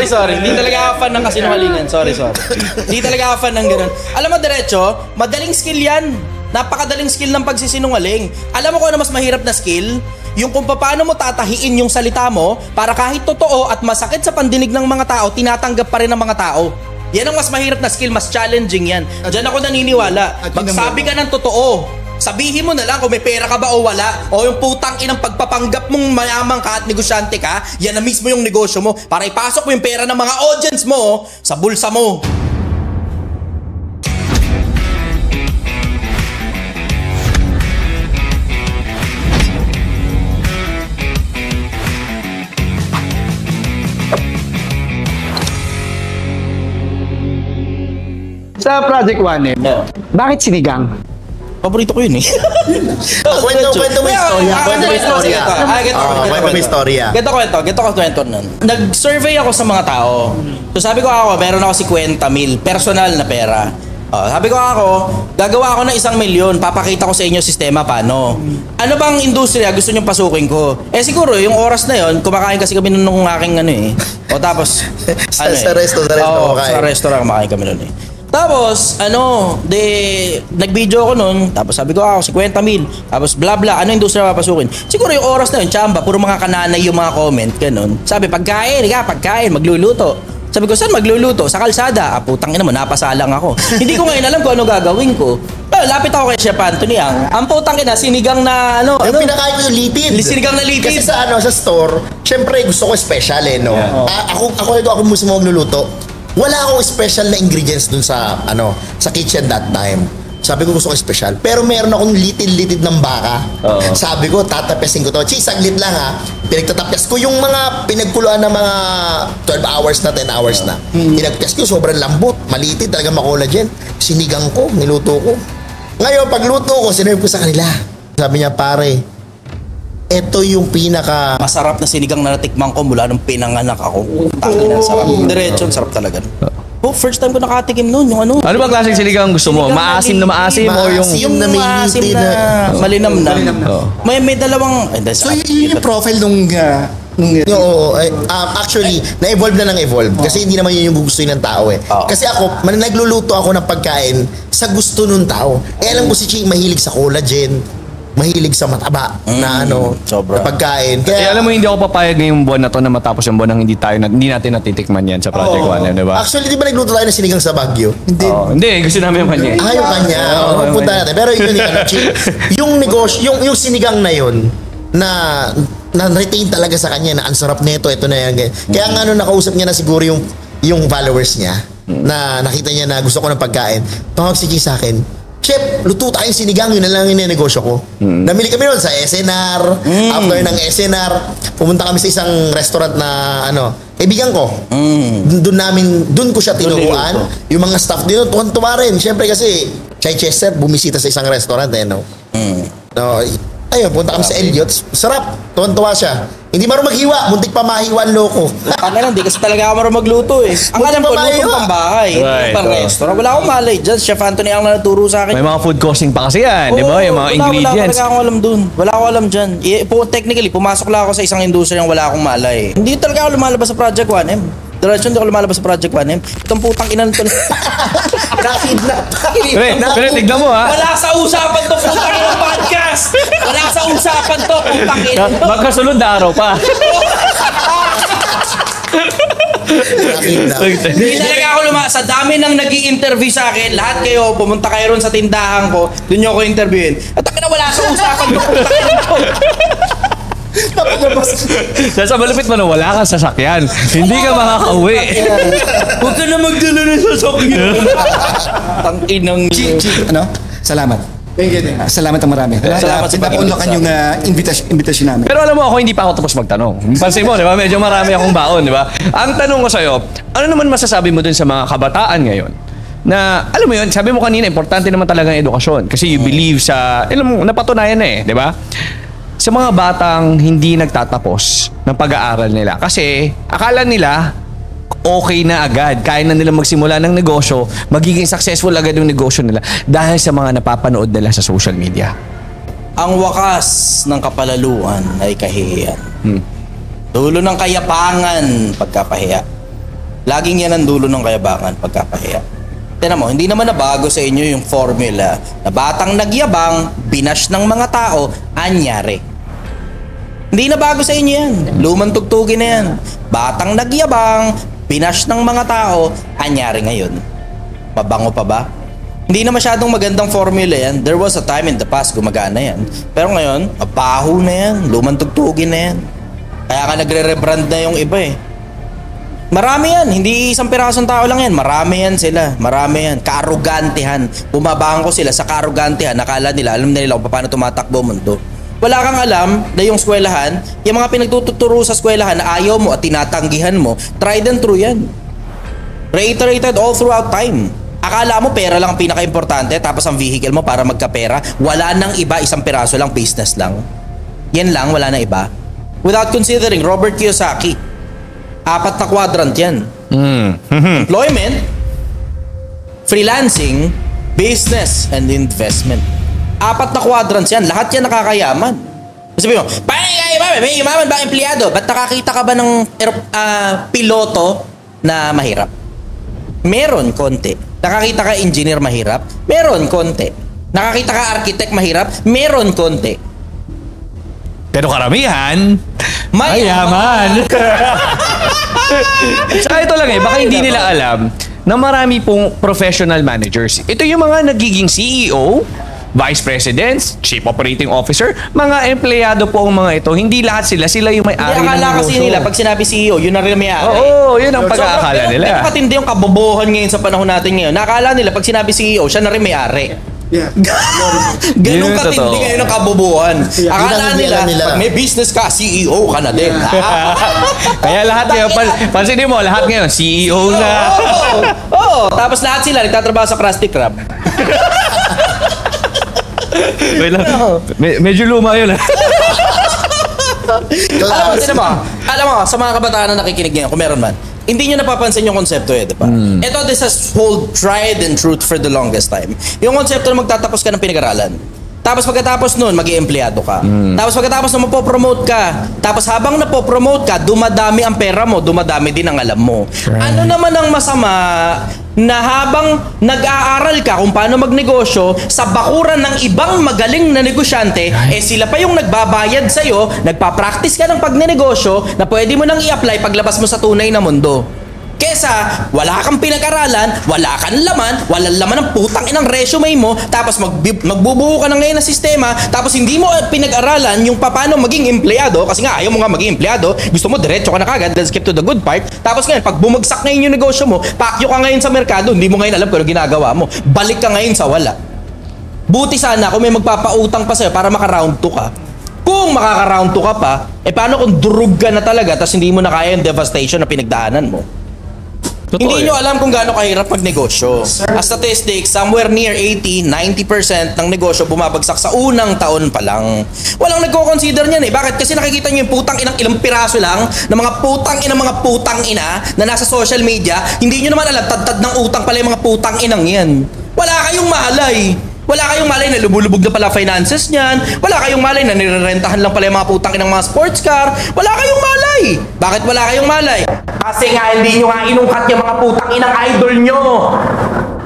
Sorry. Hindi talaga ako fan ng kasinungalingan. Sorry. Hindi talaga ako fan ng ganun. Alam mo, diretso, madaling skill yan. Napakadaling skill ng pagsisinungaling. Alam mo kung ano mas mahirap na skill? Yung kung paano mo tatahiin yung salita mo para kahit totoo at masakit sa pandinig ng mga tao, tinatanggap pa rin ng mga tao. Yan ang mas mahirap na skill, mas challenging yan. Diyan ako naniniwala. Magsabi ka ng totoo. Sabihin mo na lang kung may pera ka ba o wala. O yung putang inang pagpapanggap mong mayamang ka at negosyante ka, yan na mismo yung negosyo mo para ipasok mo yung pera ng mga audience mo sa bulsa mo. Sa Project 1M, bakit sinigang? Paborito ko yun eh. Kwento mo istorya. Geto ko kwento nun. Nag-survey ako sa mga tao. So sabi ko meron ako 50,000 personal na pera. Sabi ko gagawa ako ng 1,000,000, papakita ko sa inyo sistema paano. Ano bang industriya gusto nyong pasukin ko? Siguro yung oras na yon, kumakain kasi kami nung aking tapos sa restaurant kumakain kami nun Tapos, nag-video ako nun. Tapos sabi ko, 50,000. Tapos bla bla, ano industriya papasukin? Siguro yung oras na yun, tsamba, puro mga kananay yung mga comment, ganun. Sabi, pagkain, magluluto. Sabi ko, saan magluluto? Sa kalsada. Putang ina mo, napasalang ako. Hindi ko ngayon alam kung ano gagawin ko. Lapit ako kay Chef Anthony ang putang ina, sinigang na Yung pinakain ko yung litid. Sinigang na litid. Kasi sa store, syempre gusto ko special no? Yeah. Ako mismo magluluto. Wala akong special na ingredients dun sa kitchen that time. Sabi ko gusto ko special. Pero meron akong litid ng baka. Sabi ko, tatapesin ko to. Saglit lang Pinagtatapyas ko yung mga pinagkuluan ng mga 12 hours na, 10 hours na. Pinagtapyas ko, sobrang lambot. Malitid, talaga ma-collagen. Sinigang ko, niluto ko. Ngayon, pagluto ko, sinerve ko sa kanila. Sabi niya, pare, ito yung pinaka masarap na sinigang na natikman ko mula nung pinanganak ako. Tangin na sarap. Diretso, sarap talaga. First time ko nakatikim nun, yung Ano ba klaseng sinigang gusto mo? Maasim na maasim o yung na maasim na malinam na. May dalawang so yung profile nung actually, na-evolve na ng-evolve. Kasi hindi naman yun yung gusto ng tao Kasi ako, nagluluto ako ng pagkain sa gusto ng tao. Alam ko si Chi, mahilig sa collagen, mahilig sa mataba na sobra. Na pagkain. Kaya alam mo, hindi ako papayag ngayong buwan na to na matapos yung buwan nang hindi natin natitikman yan sa Project 1M, di ba? Actually, di ba nagluto tayo ng sinigang sa Baguio? Hindi, gusto namin yung kanya. Yung kanya. Punta natin. Pero yun yung negosyo, yung sinigang na yun, na retain talaga sa kanya na ang sarap nito, ito na yan. Kaya nakausap niya na siguro yung followers niya na nakita niya na gusto ko ng pagkain. Tawag si Chi sa akin, Chef, luto tayong sinigang, yun na lang yung negosyo ko. Namili kami nun sa SNR. After ng SNR, pumunta kami sa isang restaurant na kaibigan ko. Doon ko siya tinuruan. Yung mga staff din, tuwan-tuwa rin. Siyempre kasi, Chichester, bumisita sa isang restaurant ayun, punta kami sa Elliot. Sarap, tuwan-tuwa siya. Hindi marunong maghiwa, muntik pa mahiwa ang loko. Hindi kasi talaga ako marunong magluto Ang alam ko, luto pang bahay. Pang restaurant. Wala akong malay dyan. Chef Anthony ang natuturo sa akin. May mga food costing pa kasi yan, di ba? Yung mga ingredients. Wala akong alam dun. Wala akong alam dyan. Technically, pumasok lang ako sa isang industriya yung wala akong malay. Hindi talaga ako lumalabas sa Project 1M. Diretso, hindi ako lumalabas sa Project 1M. Itong putang ina nito. Pero tignan mo Wala sa usapan to, putang ina podcast. Wala sa usapan to, putang ina. Magkasunod na araw pa. Hindi talaga ako sa dami ng nag-i-interview sa akin, lahat kayo pumunta kayo ron sa tindahan ko, doon niyo ako interviewin. At wala sa usapan to, putang ina to. Sa malapit mo na wala kang sasakyan, hindi ka makakauwi. Huwag ka na magdala ng sasakyan. Tanginang Salamat. Thank you. Salamat ang marami. Salamat sa pag-unlokan yung invitation namin. Pero alam mo, ako hindi pa ako tapos magtanong. Pansin mo, di ba? Medyo marami akong baon, di ba? Ang tanong ko sa'yo, ano naman masasabi mo dun sa mga kabataan ngayon? Na, alam mo yun, sabi mo kanina, importante naman talaga ang edukasyon. Kasi you believe sa, napatunayan na di ba? Sa mga batang hindi nagtatapos ng pag-aaral nila. Kasi akala nila okay na agad. Kaya na nila magsimula ng negosyo, magiging successful agad yung negosyo nila dahil sa mga napapanood nila sa social media. Ang wakas ng kapalaluan ay kahihiyan. Dulo ng kayapangan pagkapahiya. Laging yan ang dulo ng kayabangan, pagkapahiya. Tignan mo, hindi naman nabago sa inyo yung formula na batang nagyabang, binash ng mga tao, anyari. Hindi nabago sa inyo yan. Lumang tugtugin na yan. Batang nagyabang, binash ng mga tao, anyari ngayon. Mabango pa ba? Hindi na masyadong magandang formula yan. There was a time in the past gumagana yan. Pero ngayon, mabaho na yan. Lumang tugtugin na yan. Kaya ka nagre-rebrand na yung iba eh. Marami yan. Hindi isang pirasong tao lang yan. Marami yan sila. Marami yan. Kaarugantihan. Bumabango sila sa kaarugantihan. Nakala nila, alam nila kung paano tumatakbo ang mundo. Wala kang alam na yung eskwelahan, yung mga pinagtuturo sa eskwelahan na ayaw mo at tinatanggihan mo, tried and true yan. Reiterated all throughout time. Akala mo pera lang ang pinaka-importante tapos ang vehicle mo para magkapera. Wala nang iba, isang piraso lang, business lang. Yan lang, wala na iba. Without considering Robert Kiyosaki. 4 na quadrant yan. Employment, freelancing, business, and investment. 4 na quadrants yan. Lahat yan nakakayaman. Sabi mo, may yumaman ba empleyado? Ba't nakakita ka ba ng piloto na mahirap? Meron, konti. Nakakita ka engineer mahirap? Meron, konti. Nakakita ka architect mahirap? Meron, konti. Pero karamihan, mayaman. Saka ito lang baka hindi nila alam na marami pong professional managers. Ito yung mga nagiging CEO, Vice Presidents, Chief Operating Officer, mga empleyado po ang mga ito. Hindi lahat sila yung may-ari ng negosyo. Akala kasi nila, pag sinabi CEO, yun na rin may-ari. Oo, yun ang pag-aakala nila. Pero patindi yung kabobohan ngayon sa panahon natin ngayon. Nakala nila, pag sinabi CEO, siya na rin may-ari. Yeah. Ganun katindi ngayon ang kabobohan. Akala nila, pag may business ka, CEO ka na din. Kaya lahat ngayon, pansinin mo, lahat ngayon, CEO na. Oo, tapos lahat sila nagtatrabaho sa Krusty Krab. Wait lang. Medyo luma yun. Alam mo, sa mga kabataan na nakikinig ngayon, kung meron man, hindi nyo napapansin yung konsepto di ba? Ito, this has hold tried and truth for the longest time. Yung konsepto na magtatapos ka ng pinag-aralan. Tapos pagkatapos nun, mag-i-empleyado ka. Tapos pagkatapos na mapopromote ka. Tapos habang napopromote ka, dumadami ang pera mo, dumadami din ang alam mo. Right. Ano naman ang masama na habang nag-aaral ka kung paano magnegosyo sa bakuran ng ibang magaling na negosyante, sila pa yung nagbabayad sa'yo, nagpa-practice ka ng pagnenegosyo na pwede mo nang i-apply paglabas mo sa tunay na mundo. Kesa, wala kang pinag-aralan, wala kang laman, walang laman ng putang inang resume mo, tapos magbubuo ka ng ngayon na sistema, tapos hindi mo pinag-aralan yung paano maging empleyado, kasi nga ayaw mo nga maging empleyado, gusto mo diretso ka na kagad, let's skip to the good part, tapos ngayon, pag bumagsak ngayon yung negosyo mo, pakyo ka ngayon sa merkado, hindi mo ngayon alam kung ano ginagawa mo, balik ka ngayon sa wala. Buti sana kung may magpapautang pa sa'yo para maka-round 2 ka. Kung makaka-round 2 ka pa, paano kung durug ka na talaga, tapos hindi mo na kaya yung devastation na pinagdaanan mo? Hindi nyo alam kung gaano kahirap magnegosyo. As statistics, somewhere near 80-90% ng negosyo bumabagsak sa unang taon pa lang. Walang nagko-consider niyan Bakit? Kasi nakikita nyo yung putang inang ilang piraso lang ng mga putang ina na nasa social media. Hindi nyo naman alam, tad ng utang pala yung mga putang inang yan. Wala kayong malay. Wala kayong malay na lumulubog na pala finances niyan. Wala kayong malay na nirerentahan lang pala yung mga putang inang mga sports car. Wala kayong malay. Bakit wala kayong malay? Kasi nga hindi nyo nga inungkat yung mga putang inang idol nyo.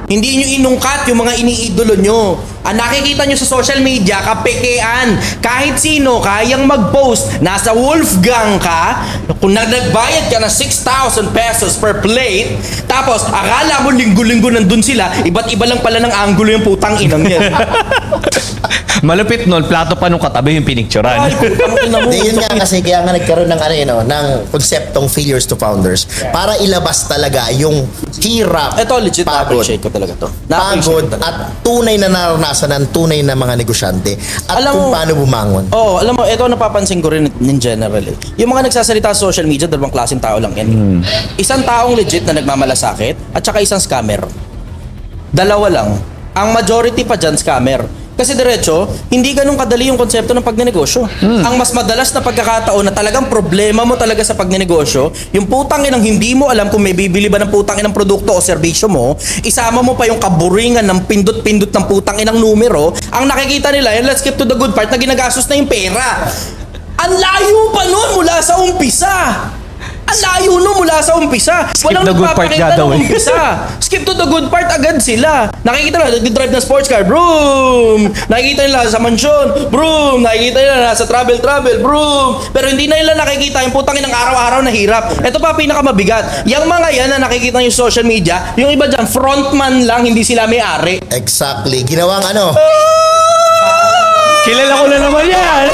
Hindi nyo inungkat yung mga iniidolo nyo. Ang nakikita nyo sa social media, kapekean. Kahit sino, kayang mag-post. Nasa Wolfgang ka, kung nagbayad ka ng 6,000 pesos per plate, tapos akala mo linggo-linggo nandun sila, iba't iba lang pala ng angulo yung putang inang yan. Malupit nun, plato pa nung katabi yung pinicturan. Yun nga kasi kaya nga nagkaroon ng ng konseptong failures to founders para ilabas talaga yung hirap. Ito legit, na-appreciate ko talaga to. Pagod at tunay na naranasan ng tunay na mga negosyante at alam kung paano bumangon. Alam mo, ito napapansin ko rin in general Yung mga nagsasalita sa social media, dalawang klaseng tao lang yan. Isang taong legit na nagmamalasakit at saka isang scammer. Dalawa lang. Ang majority pa dyan, scammer. Kasi diretso, hindi ganun kadali yung konsepto ng pagnenegosyo. Ang mas madalas na pagkakataon na talagang problema mo talaga sa pagnenegosyo, yung putang inang hindi mo alam kung may bibili ba ng putang inang produkto o serbisyo mo, isama mo pa yung kaburingan ng pindot-pindot ng putang inang numero, ang nakikita nila, and let's skip to the good part, na ginagastos na yung pera. Ang layo pa nun mula sa umpisa. Ang layo no mula sa umpisa. Skip the good part nga daw, ng umpisa. Skip to the good part agad sila. Nakikita nila, nag-drive na sports car, broom. Nakikita nila sa mansyon, broom. Nakikita nila sa travel, broom. Pero hindi na nila nakikita yung putang inang araw-araw na hirap. Ito pa pinakamabigat. Yung mga yan na nakikita yung social media, yung iba dyan, frontman lang, hindi sila may-ari. Exactly. Ginawang ano? Kilala ko na naman yan.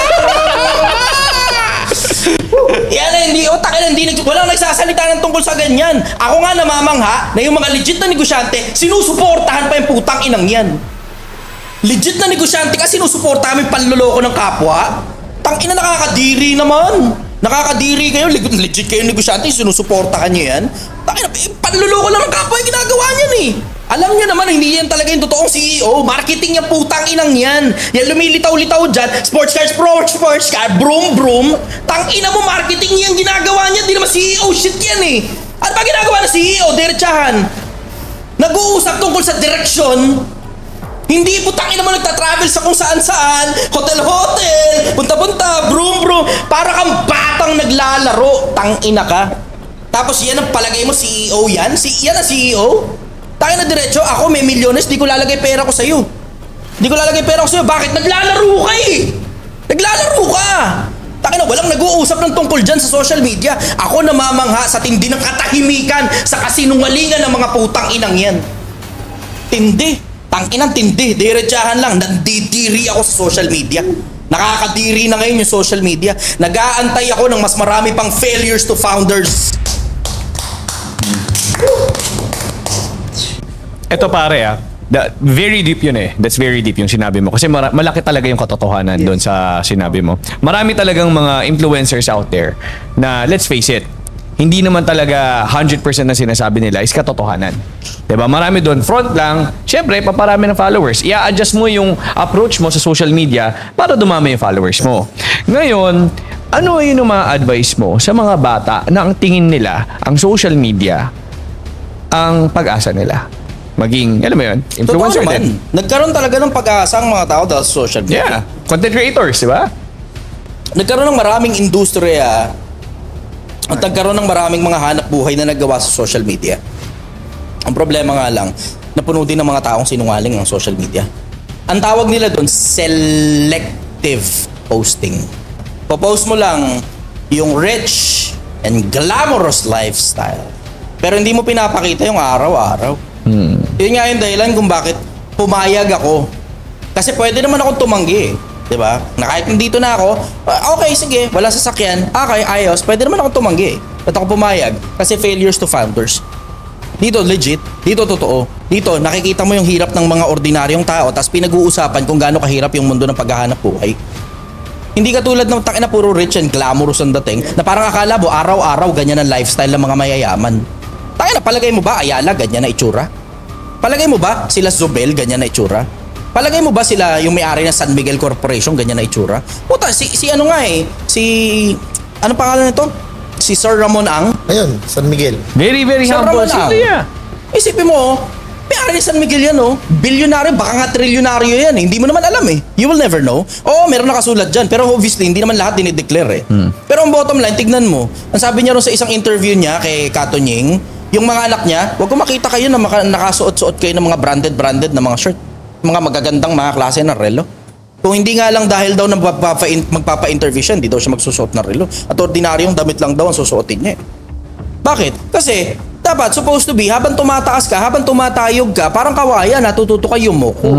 Yan na, walang nagsasalita ng tungkol sa ganyan. Ako nga namamangha na yung mga legit na negosyante, sinusuportahan pa yung putang inang yan. Legit na negosyante ka, sinusuportahan yung panluloko ng kapwa. Tangina, nakakadiri naman. Nakakadiri kayo, legit kayo negosyante, sinusuportahan nyo yan. Tangina, panluloko lang ng kapwa yung ginagawa niyan eh. Alam nyo naman, hindi yan talaga yung totoong CEO. Marketing yung putang inang yan. Yan lumilitaw-litaw dyan. Sports car, broom. Tangina mo, marketing yan ginagawa niya. Hindi naman CEO shit yan eh. Ano ba ginagawa ng CEO? Diretsahan. Nag-uusap tungkol sa direksyon. Hindi putang ina mo nagta-travel sa kung saan-saan. Hotel. Punta-punta. Broom. Para kang batang naglalaro. Tangina ka. Tapos yan ang palagay mo CEO yan? Yan ang CEO? Tayo na diretso, ako may milyones, di ko lalagay pera ko sa'yo. Bakit? Naglalaro ka eh! Naglalaro ka! Tayo na, walang nag-uusap ng tungkol dyan sa social media. Ako namamangha sa tindi ng katahimikan, sa kasinungalingan ng mga putang inang yan. Tindi. Tanginang tindi. Diretsahan lang. Nandidiri ako sa social media. Nakakadiri na ngayon yung social media. Nag-aantay ako ng mas marami pang failures to founders. Ito pare very deep yun eh. That's very deep yung sinabi mo. Kasi malaki talaga yung katotohanan doon sa sinabi mo. Marami talagang mga influencers out there na let's face it, hindi naman talaga 100% na sinasabi nila is katotohanan. Diba? Marami doon, front lang, syempre, paparami ng followers. I-adjust mo yung approach mo sa social media para dumami yung followers mo. Ngayon, ano yung ma-advise mo sa mga bata na ang tingin nila, ang social media, ang pag-asa nila? Maging, alam mo yun, influencer din. Nagkaroon talaga ng pag-asa ang mga tao dahil sa social media. Yeah, content creators, di ba? Nagkaroon ng maraming industriya at nagkaroon ng maraming mga hanap buhay na naggawa sa social media. Ang problema nga lang, napuno din ng mga taong sinungaling ang social media. Ang tawag nila doon, selective posting. Popost mo lang yung rich and glamorous lifestyle. Pero hindi mo pinapakita yung araw-araw. Yun nga yung dahilan kung bakit pumayag ako. Kasi pwede naman akong tumanggi eh. Diba? Na kahit nandito na ako, okay, sige, wala sasakyan. Okay, ayos, pwede naman akong tumanggi eh. Ba't ako pumayag? Kasi failures to founders. Dito legit, dito totoo. Dito nakikita mo yung hirap ng mga ordinaryong tao tapos pinag-uusapan kung gaano kahirap yung mundo ng paghahanap buhay. Hindi katulad ng takina puro rich and glamorous ang dating na parang akala mo araw-araw ganyan ang lifestyle ng mga mayayaman. Takina, palagay mo ba Ayala ganyan na itsura? Palagay mo ba sila Zobel ganyan na itsura? Palagay mo ba sila yung may-ari ng San Miguel Corporation ganyan na itsura? Puta, si ano nga eh, ano pangalan nito? Si Sir Ramon Ang. Ayun, San Miguel. Very, very humble. Isipin mo, may-ari ng San Miguel yan oh. Bilyonaryo, baka nga trilyonaryo yan eh. Hindi mo naman alam eh. You will never know. Oo, meron nakasulat dyan. Pero obviously, hindi naman lahat dinideclare eh. Pero ang bottom line, tignan mo. Ang sabi niya ron sa isang interview niya kay Kato Nying, yung mga anak niya, wag ko makita kayo na nakasuot-suot kayo ng mga branded na mga shirt. Mga magagandang mga klase ng relo. Kung hindi nga lang dahil daw magpapa-interview siya, hindi daw siya magsusuot ng relo. At ordinaryong damit lang daw ang susuotin niya. Bakit? Kasi dapat supposed to be habang tumataas ka, habang tumatayog ka, parang kawayan, natututo ka yumuko.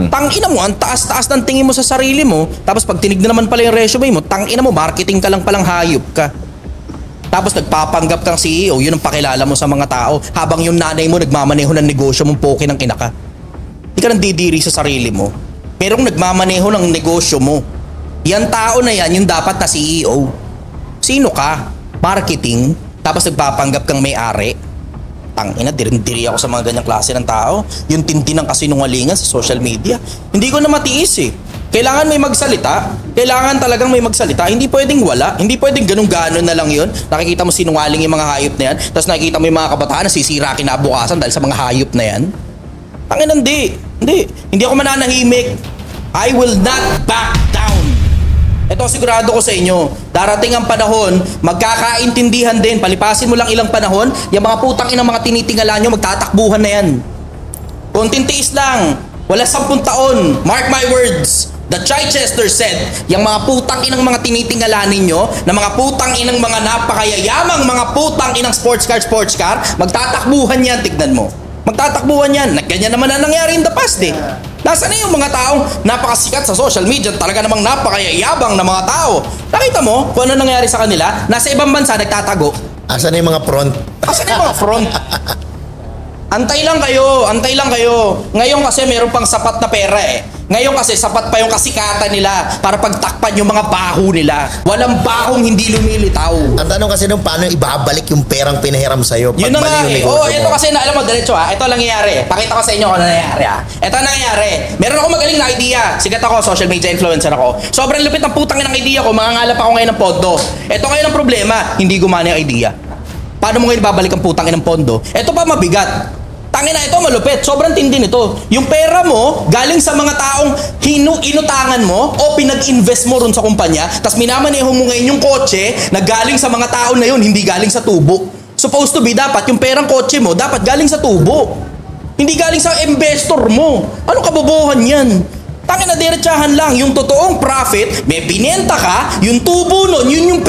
Tangina mo, ang taas-taas ng tingin mo sa sarili mo, tapos pag tinignan naman pala yung resume mo, tangina mo, marketing ka lang palang hayop ka. Tapos nagpapanggap kang CEO, yun ang pakilala mo sa mga tao, habang yung nanay mo nagmamaneho ng negosyo mong poke ng kinaka. Hindi ka nang didiri sa sarili mo. Merong nagmamaneho ng negosyo mo. Yan tao na yan, yung dapat na CEO. Sino ka? Marketing? Tapos nagpapanggap kang may-ari? Tangina, diri ako sa mga ganyang klase ng tao. Yung tindi ng kasinungalingan sa social media. Hindi ko na matiis eh. Kailangan may magsalita. Kailangan talagang may magsalita. Hindi pwedeng wala. Hindi pwedeng ganun-ganon na lang yun. Nakikita mo sinungaling yung mga hayop na yan. Tapos nakikita mo yung mga kabataan na sisira kinabukasan dahil sa mga hayop na yan. Tangina, hindi ako mananahimik. I will not back down. Ito Ito sigurado ko sa inyo, darating ang panahon, magkakaintindihan din, palipasin mo lang ilang panahon, yung mga putang inang mga tinitingala nyo, magtatakbuhan na yan. Konting tiis lang, wala 10 taon, mark my words. The Chichester said, yung mga putang inang mga tinitingala ninyo, na mga putang inang mga napakayayamang mga putang inang sports car, magtatakbuhan yan, tignan mo. Magtatakbuhan yan. Ganyan naman ang nangyari in the past eh. Nasaan na yung mga taong napakasikat sa social media, talaga namang napakayayabang na mga tao. Nakita mo kung ano nangyari sa kanila? Nasa ibang bansa nagtatago. Asan na yung mga front? Asan na yung mga front? Antay lang kayo, antay lang kayo. Ngayon kasi meron pang sapat na pera eh. Ngayon kasi sapat pa yung kasikatan nila para pagtakpan yung mga baho nila. Walang bahong hindi lumilitaw. Ang tanong kasi nung paano ibabalik yung perang pinahiram sa'yo pag Yun na nga mali eh. yung Oo, negosyo ito mo. kasi na, alam mo, diretso ha. Ito lang nangyari. Pakita ko sa inyo kung ano nangyari ha. Ito ang nangyari. Meron ako magaling na idea. Sigat ako, social media influencer ako. Sobrang lupit ng putang ng idea ko. Mangangalap ako ngayon ng pondo. Ito ngayon ang problema. Hindi gumana yung idea. Paano mo ngayon babalik ang putang ng pondo? Ito pa mabigat. Tangina, ito malupit. Sobrang tindi nito. Yung pera mo, galing sa mga taong inutangan mo o pinag-invest mo ron sa kumpanya, tas minamaneho mo ngayon yung kotse na galing sa mga tao na yun, hindi galing sa tubo. Supposed to be, dapat yung perang kotse mo, dapat galing sa tubo. Hindi galing sa investor mo. Ano kabobohan yan? Tangina, diretsahan lang. Yung totoong profit, may binenta ka, yung tubo nun, yun yung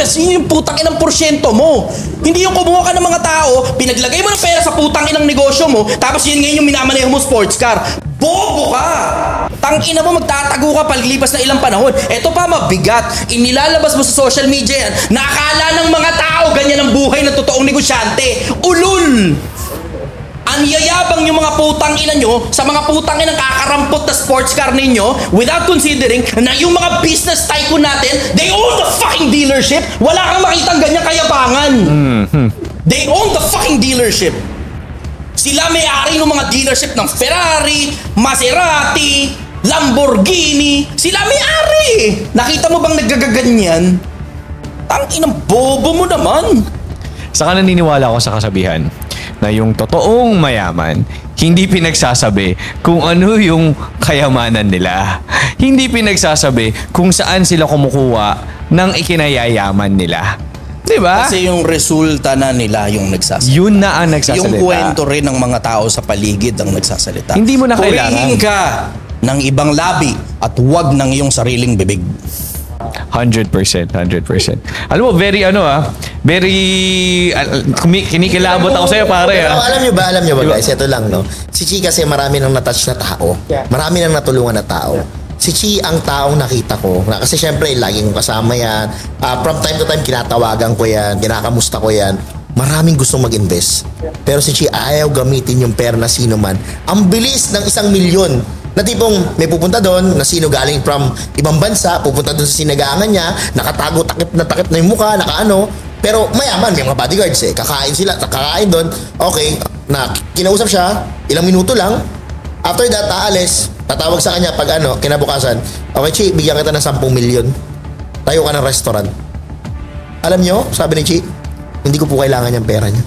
putang inang porsyento mo. Hindi yung kumuha ka ng mga tao, pinaglagay mo ng pera sa putang inang negosyo mo, tapos yun ngayon yung minamaneho mo sports car. Bobo ka! Tangina mo, magtatago ka paglipas na ilang panahon. Ito pa mabigat. Inilalabas mo sa social media yan, na akala ng mga tao ganyan ang buhay ng totoong negosyante. Ulul! Ang yayabang yung mga putang ina nyo sa mga putang inang kakarampot na sports car ninyo without considering na yung mga business tycoon natin, they own the fucking dealership. Wala kang makitang ganyang kayabangan. They own the fucking dealership. Sila may-ari ng mga dealership ng Ferrari, Maserati, Lamborghini. Sila may-ari. Nakita mo bang naggagaganyan? Tanginang bobo mo naman. Saka naniniwala ako sa kasabihan na yung totoong mayaman, hindi pinagsasabi kung ano yung kayamanan nila. Hindi pinagsasabi kung saan sila kumukuha ng ikinayayaman nila. Diba? Kasi yung resulta na nila yung nagsasalita. Yun na ang nagsasalita. Yung kwento rin ng mga tao sa paligid ang nagsasalita. Hindi mo na kailangan. Purihin ka ng ibang labi at huwag ng iyong sariling bibig. 100%. Alam mo, very kinikilabot ako sa'yo, pare. Pero alam nyo ba guys, ito lang, no? Si Chi kasi marami nang natouch na tao. Marami nang natulungan na tao. Si Chi ang taong nakita ko. Kasi syempre, laging kasama yan. From time to time, kinatawagan ko yan. Kinakamusta ko yan. Maraming gustong mag-invest. Pero si Chi ayaw gamitin yung pera na sino man. Ang bilis ng 1 milyon. Na tipong may pupunta doon, na sino galing from ibang bansa, pupunta doon sa sinagangan niya, nakatago, takip na yung mukha, nakaano. Pero mayaman, may mga bodyguards eh. Kakain sila, kakain doon. Okay, na kinausap siya, ilang minuto lang. After that, aalis, tatawag sa kanya pag kinabukasan. Okay, Chi, bigyan kita ng 10 milyon. Tayo ka ng restaurant. Alam nyo, sabi ni Chi, hindi ko po kailangan yung pera niya.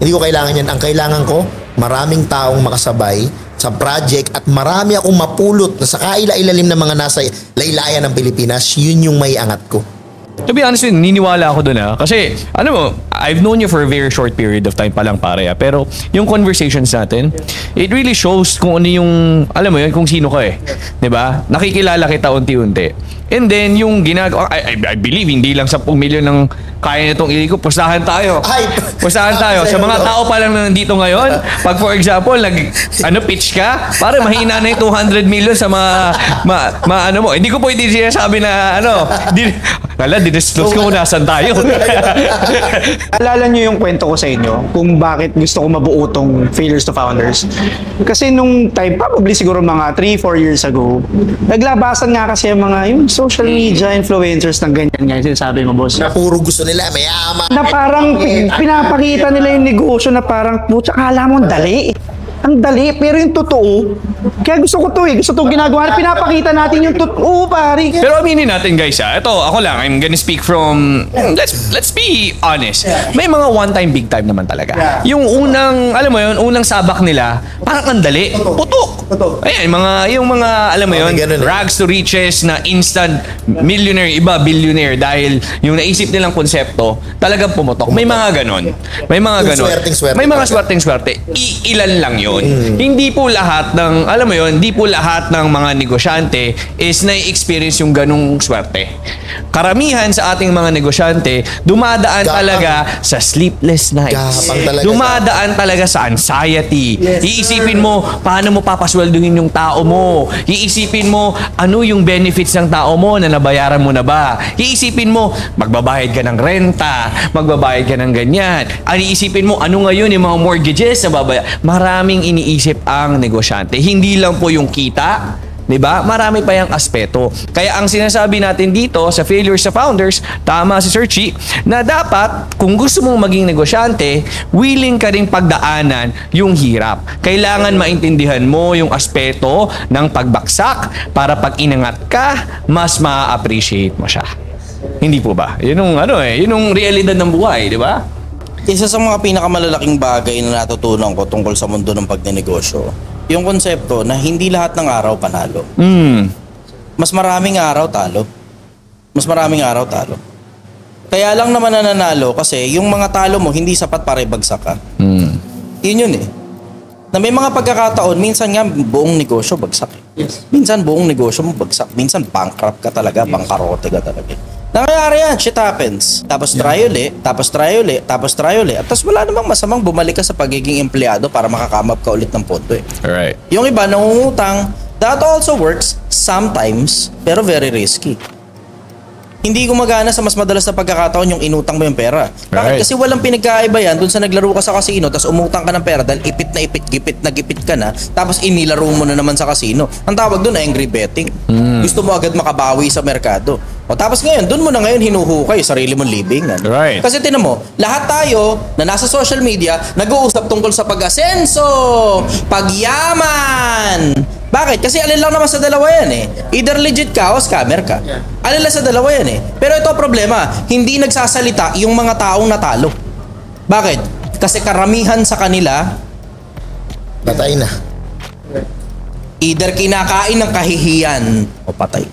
Hindi ko kailangan yan. Ang kailangan ko, maraming taong makasabay sa project at marami akong mapulot na sa kaila-ilalim ng mga nasa laylayan ng Pilipinas. Yun yung may angat ko. To be honest, niniwala ako dun Kasi, mo, I've known you for a very short period of time pa lang, pare. Pero, yung conversations natin, it really shows kung ano yung, alam mo yun, kung sino ka eh. 'Di ba? Nakikilala kita unti-unti. And then, yung ginagawa, I believe, hindi lang 10 milyon ng kaya nitong iliko. Pustahan tayo. Pustahan tayo. Sa mga tao pa lang nandito ngayon, pag for example, pitch ka, pare, mahina na yung 200 million sa mga mo. Hindi ko pwede sinasabi na, dinisclose ko kung nasan tayo. Alala nyo yung kwento ko sa inyo kung bakit gusto ko mabuo tong Failures to Founders. Kasi nung time, probably siguro mga 3-4 years ago, naglabasan nga kasi yung social media influencers ng ganyan nga yung sinasabi mo, boss. Na puro gusto nila, mayaman. Na parang pinapakita nila yung negosyo na parang, putsa, akala mo ang dali. Ang dali, pero yung totoo, kaya gusto ko to eh. Gusto itong ginagawa. Pinapakita natin yung totoo, pare. Pero aminin natin, guys, ito, ako lang, I'm gonna speak from, let's be honest. May mga one-time, big time naman talaga. Yung unang, alam mo yun, unang sabak nila, parang ang dali. Putok. Ayan, yung mga, alam mo yun, ganun, rags to riches na instant millionaire, iba billionaire dahil yung naisip nilang konsepto talagang pumutok. May mga ganon. May mga Yung ganon. swerteng-swerte May mga talaga. swerteng-swerte. Ilan lang yun. Hindi po lahat ng, alam mo yun, hindi po lahat ng mga negosyante is na-experience yung ganung swerte. Karamihan sa ating mga negosyante, dumadaan Gapang. talaga sa sleepless nights. Gapang talaga. Dumadaan talaga sa anxiety. Iisipin mo, paano mo papasweldohin yung tao mo? Iisipin mo, ano yung benefits ng tao mo na nabayaran mo na ba? Iisipin mo, magbabayad ka ng renta, magbabayad ka ng ganyan. Iisipin mo, ano ngayon yung mga mortgages na babayad? Maraming iniisip ang negosyante. Hindi lang po yung kita, diba? Marami pa yung aspeto. Kaya ang sinasabi natin dito sa Failures sa Founders, tama si Sir Chi, na dapat kung gusto mong maging negosyante, willing ka rin pagdaanan yung hirap. Kailangan maintindihan mo yung aspeto ng pagbaksak para pag inangat ka, mas ma-appreciate mo siya. Hindi po ba? Yun yung realidad ng buhay, di ba? Isa sa mga pinakamalalaking bagay na natutunan ko tungkol sa mundo ng pagnenegosyo, yung konsepto na hindi lahat ng araw panalo. Mas maraming araw talo. Mas maraming araw talo. Kaya lang naman nananalo kasi yung mga talo mo hindi sapat para ibagsak ka. Yun eh. Na may mga pagkakataon, minsan nga buong negosyo bagsak. Minsan buong negosyo mo bagsak. Minsan bankrupt ka talaga, bangkarote ka talaga. Nangyayari yan, shit happens. Tapos try uli, tapos try uli, tapos try uli. At tapos wala namang masamang bumalik ka sa pagiging empleyado para makakamap ka ulit ng pondo eh. Alright. Yung iba nangungutang, that also works sometimes, pero very risky. Hindi gumagana sa mas madalas na pagkakataon yung inutang mo yung pera. Bakit? Right. Kasi walang pinagkaiba yan dun sa naglaro ka sa casino tapos umutang ka ng pera dahil ipit na gipit ka na tapos inilaro mo na naman sa casino. Ang tawag dun angry betting. Gusto mo agad makabawi sa merkado. O tapos ngayon, dun mo na ngayon hinuhukay yung sarili mong libingan. Right. Kasi tinan mo, lahat tayo na nasa social media nag-uusap tungkol sa pag-asenso, pagyaman. Bakit? Kasi alin lang naman sa dalawa yan eh. Either legit ka o scammer ka. Alin lang sa dalawa yan eh. Pero ito ang problema, hindi nagsasalita yung mga taong natalo. Bakit? Kasi karamihan sa kanila, Patay na. either kinakain ng kahihiyan o patay.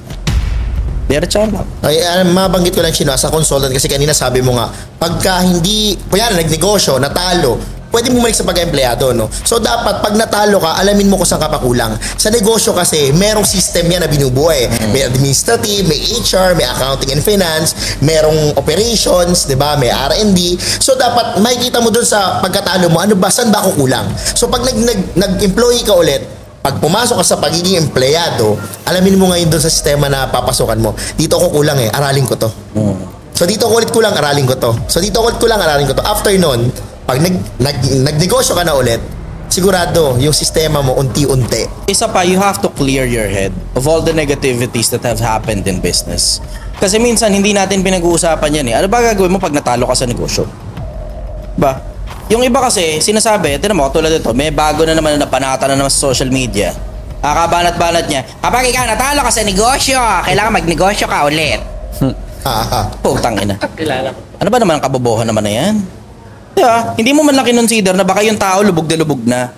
Diretso lang. Ay, mabanggit ko lang Chino sa consultant kasi kanina sabi mo nga, pagka hindi, kuya nagnegosyo, natalo, pwede bumalik sa pag-empleyado, no? So, dapat, pag natalo ka, alamin mo kung saan ka pakulang. Sa negosyo kasi, merong system yan na binubuhay. May administrative, may HR, may accounting and finance, merong operations, di ba? May R&D. So, dapat, makikita mo dun sa pagkatalo mo, ano ba, saan ba ako kulang? So, pag nag-employee ka ulit, pag pumasok ka sa pagiging empleyado, alamin mo ngayon dun sa sistema na papasukan mo, dito ako kulang eh, aralin ko to. So, dito ako ulit kulang, aralin ko to. So, dito ako ulit kulang, aralin ko to. After nun, pag nagnegosyo ka na ulit, sigurado yung sistema mo unti-unti. Isa pa, you have to clear your head of all the negativities that have happened in business. Kasi minsan, hindi natin pinag-uusapan yan eh. Ano ba gagawin mo pag natalo ka sa negosyo? Ba? Yung iba kasi, sinasabi, tinan mo, tulad ito, may bago na naman na panata na naman sa social media. Kabanat-banat niya, kapag ikaw natalo ka sa negosyo, kailangan magnegosyo ka ulit. Putang ina. Ano ba naman ang kabobohan naman na yan? Diba? Hindi mo man lang kinonsider na baka yung tao lubog na.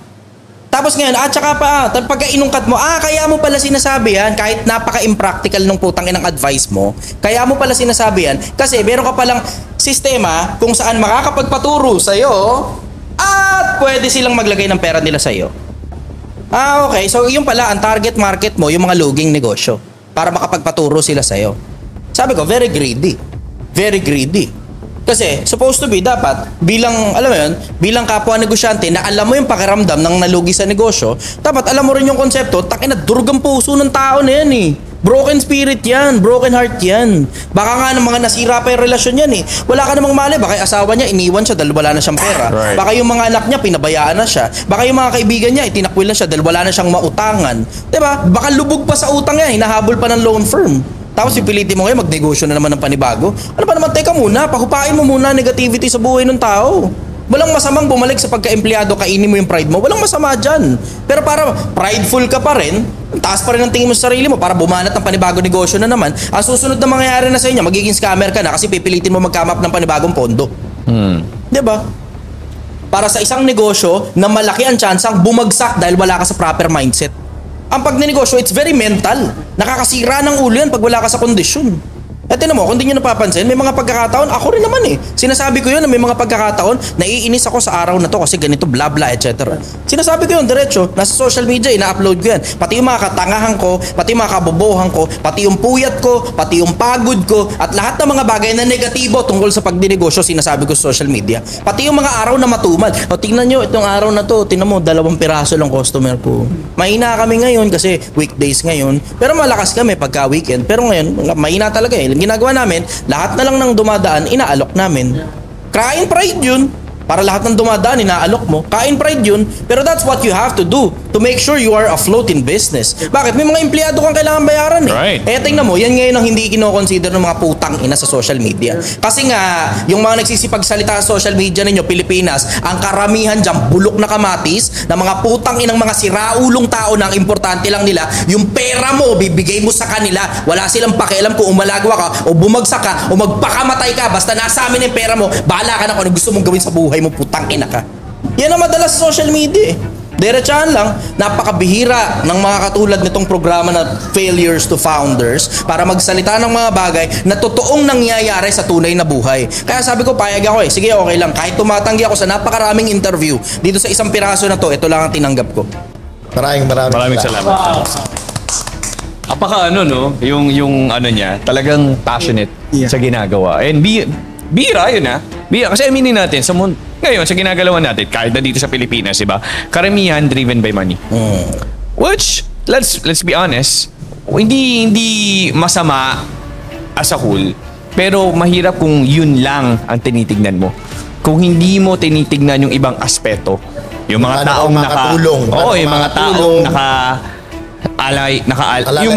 Tapos ngayon, tsaka pa, pagka inungkat mo, kaya mo pala sinasabi yan, kahit napaka-impractical nung putang inang advice mo, kaya mo pala sinasabi yan, kasi meron ka palang sistema kung saan makakapagpaturo sa'yo, at pwede silang maglagay ng pera nila sa'yo. Okay. So, yung pala, ang target market mo, yung mga luging negosyo, para makapagpaturo sila sa'yo. Sabi ko, very greedy. Very greedy. Kasi, supposed to be, dapat, bilang, alam mo yun, bilang kapwa negosyante na alam mo yung pakiramdam ng nalugi sa negosyo, dapat alam mo rin yung konsepto, takina, durugang puso ng tao na yan eh. Broken spirit yan, broken heart yan. Baka nga ng mga nasira pa yung relasyon yan eh. Wala ka namang mali, baka yung asawa niya, iniwan siya dahil wala na siyang pera. Right. Baka yung mga anak niya, pinabayaan na siya. Baka yung mga kaibigan niya, itinakwil na siya dahil wala na siyang mautangan. Diba? Baka lubog pa sa utang niya, hinahabol pa ng loan firm. Tapos pipilitin mo ngayon, magnegosyo na naman ng panibago. Ano pa naman, teka muna, pakupain mo muna negativity sa buhay ng tao. Walang masamang bumalik sa pagka-empleyado, kainin mo yung pride mo. Walang masama dyan. Pero para prideful ka pa rin, taas pa rin ang tingin mo sa sarili mo para bumanat ng panibagong negosyo na naman. Ang susunod na mangyayari na sa inyo, magiging scammer ka na kasi pipilitin mo magkamap ng panibagong pondo. Diba? Para sa isang negosyo na malaki ang tsansang bumagsak dahil wala ka sa proper mindset. Ang pagnenegosyo, it's very mental. Nakakasira ng ulo yan pag wala ka sa kondisyon. At tinan mo, kung di nyo napapansin, may mga pagkakataon, ako rin naman eh. Sinasabi ko yun na may mga pagkakataon, naiinis ako sa araw na to kasi ganito, bla bla, etc. Sinasabi ko yun, diretso, nasa social media, ina-upload ko yan. Pati yung mga katangahan ko, pati yung mga kabobohan ko, pati yung puyat ko, pati yung pagod ko, at lahat ng mga bagay na negatibo tungkol sa pagdinegosyo, sinasabi ko sa social media. Pati yung mga araw na matumal. O tingnan nyo, itong araw na to, tingnan mo, 2 piraso lang customer ko. Mahina kami ngayon kasi weekdays ngayon, pero malakas kami pagka weekend. Pero ngayon, mahina talaga eh. Ginagawa namin, lahat na lang ng dumadaan, inaalok namin. Kain pride yun. Para lahat ng dumadaan, inaalok mo. Kain pride yun. Pero that's what you have to do to make sure you are afloat in business. Bakit? May mga empleyado kang kailangan bayaran eh. Right. Eh, tingnan mo, yan ngayon ang hindi kinoconsider ng mga putang ina sa social media. Kasi nga, yung mga nagsisipagsalita sa social media ninyo, Pilipinas, ang karamihan dyan, bulok na kamatis, na mga putang inang mga siraulong tao na ang importante lang nila, yung pera mo, bibigay mo sa kanila, wala silang pakialam kung umalagwa ka, o bumagsak ka, o magpakamatay ka, basta nasa amin yung pera mo, bahala ka na kung ano gusto mong gawin sa buhay mo, putang ina ka. Yan ang madalas sa social media eh. Diretsahan lang, napakabihira ng mga katulad nitong programa na Failures to Founders para magsalita ng mga bagay na totoong nangyayari sa tunay na buhay. Kaya sabi ko, payag ako eh. Sige, okay lang. Kahit tumatanggi ako sa napakaraming interview dito sa isang piraso na to, ito lang ang tinanggap ko. Maraming salamat. Apaka no, yung ano niya, talagang passionate sa ginagawa. And bira yun Bira, kasi aminin natin, ngayon, sa ginagalawan natin, kahit na dito sa Pilipinas, diba? Karamihan driven by money. Which, let's be honest, hindi masama as a whole, pero mahirap kung yun lang ang tinitignan mo. Kung hindi mo tinitignan yung ibang aspeto, yung mga taong yung mga taong yung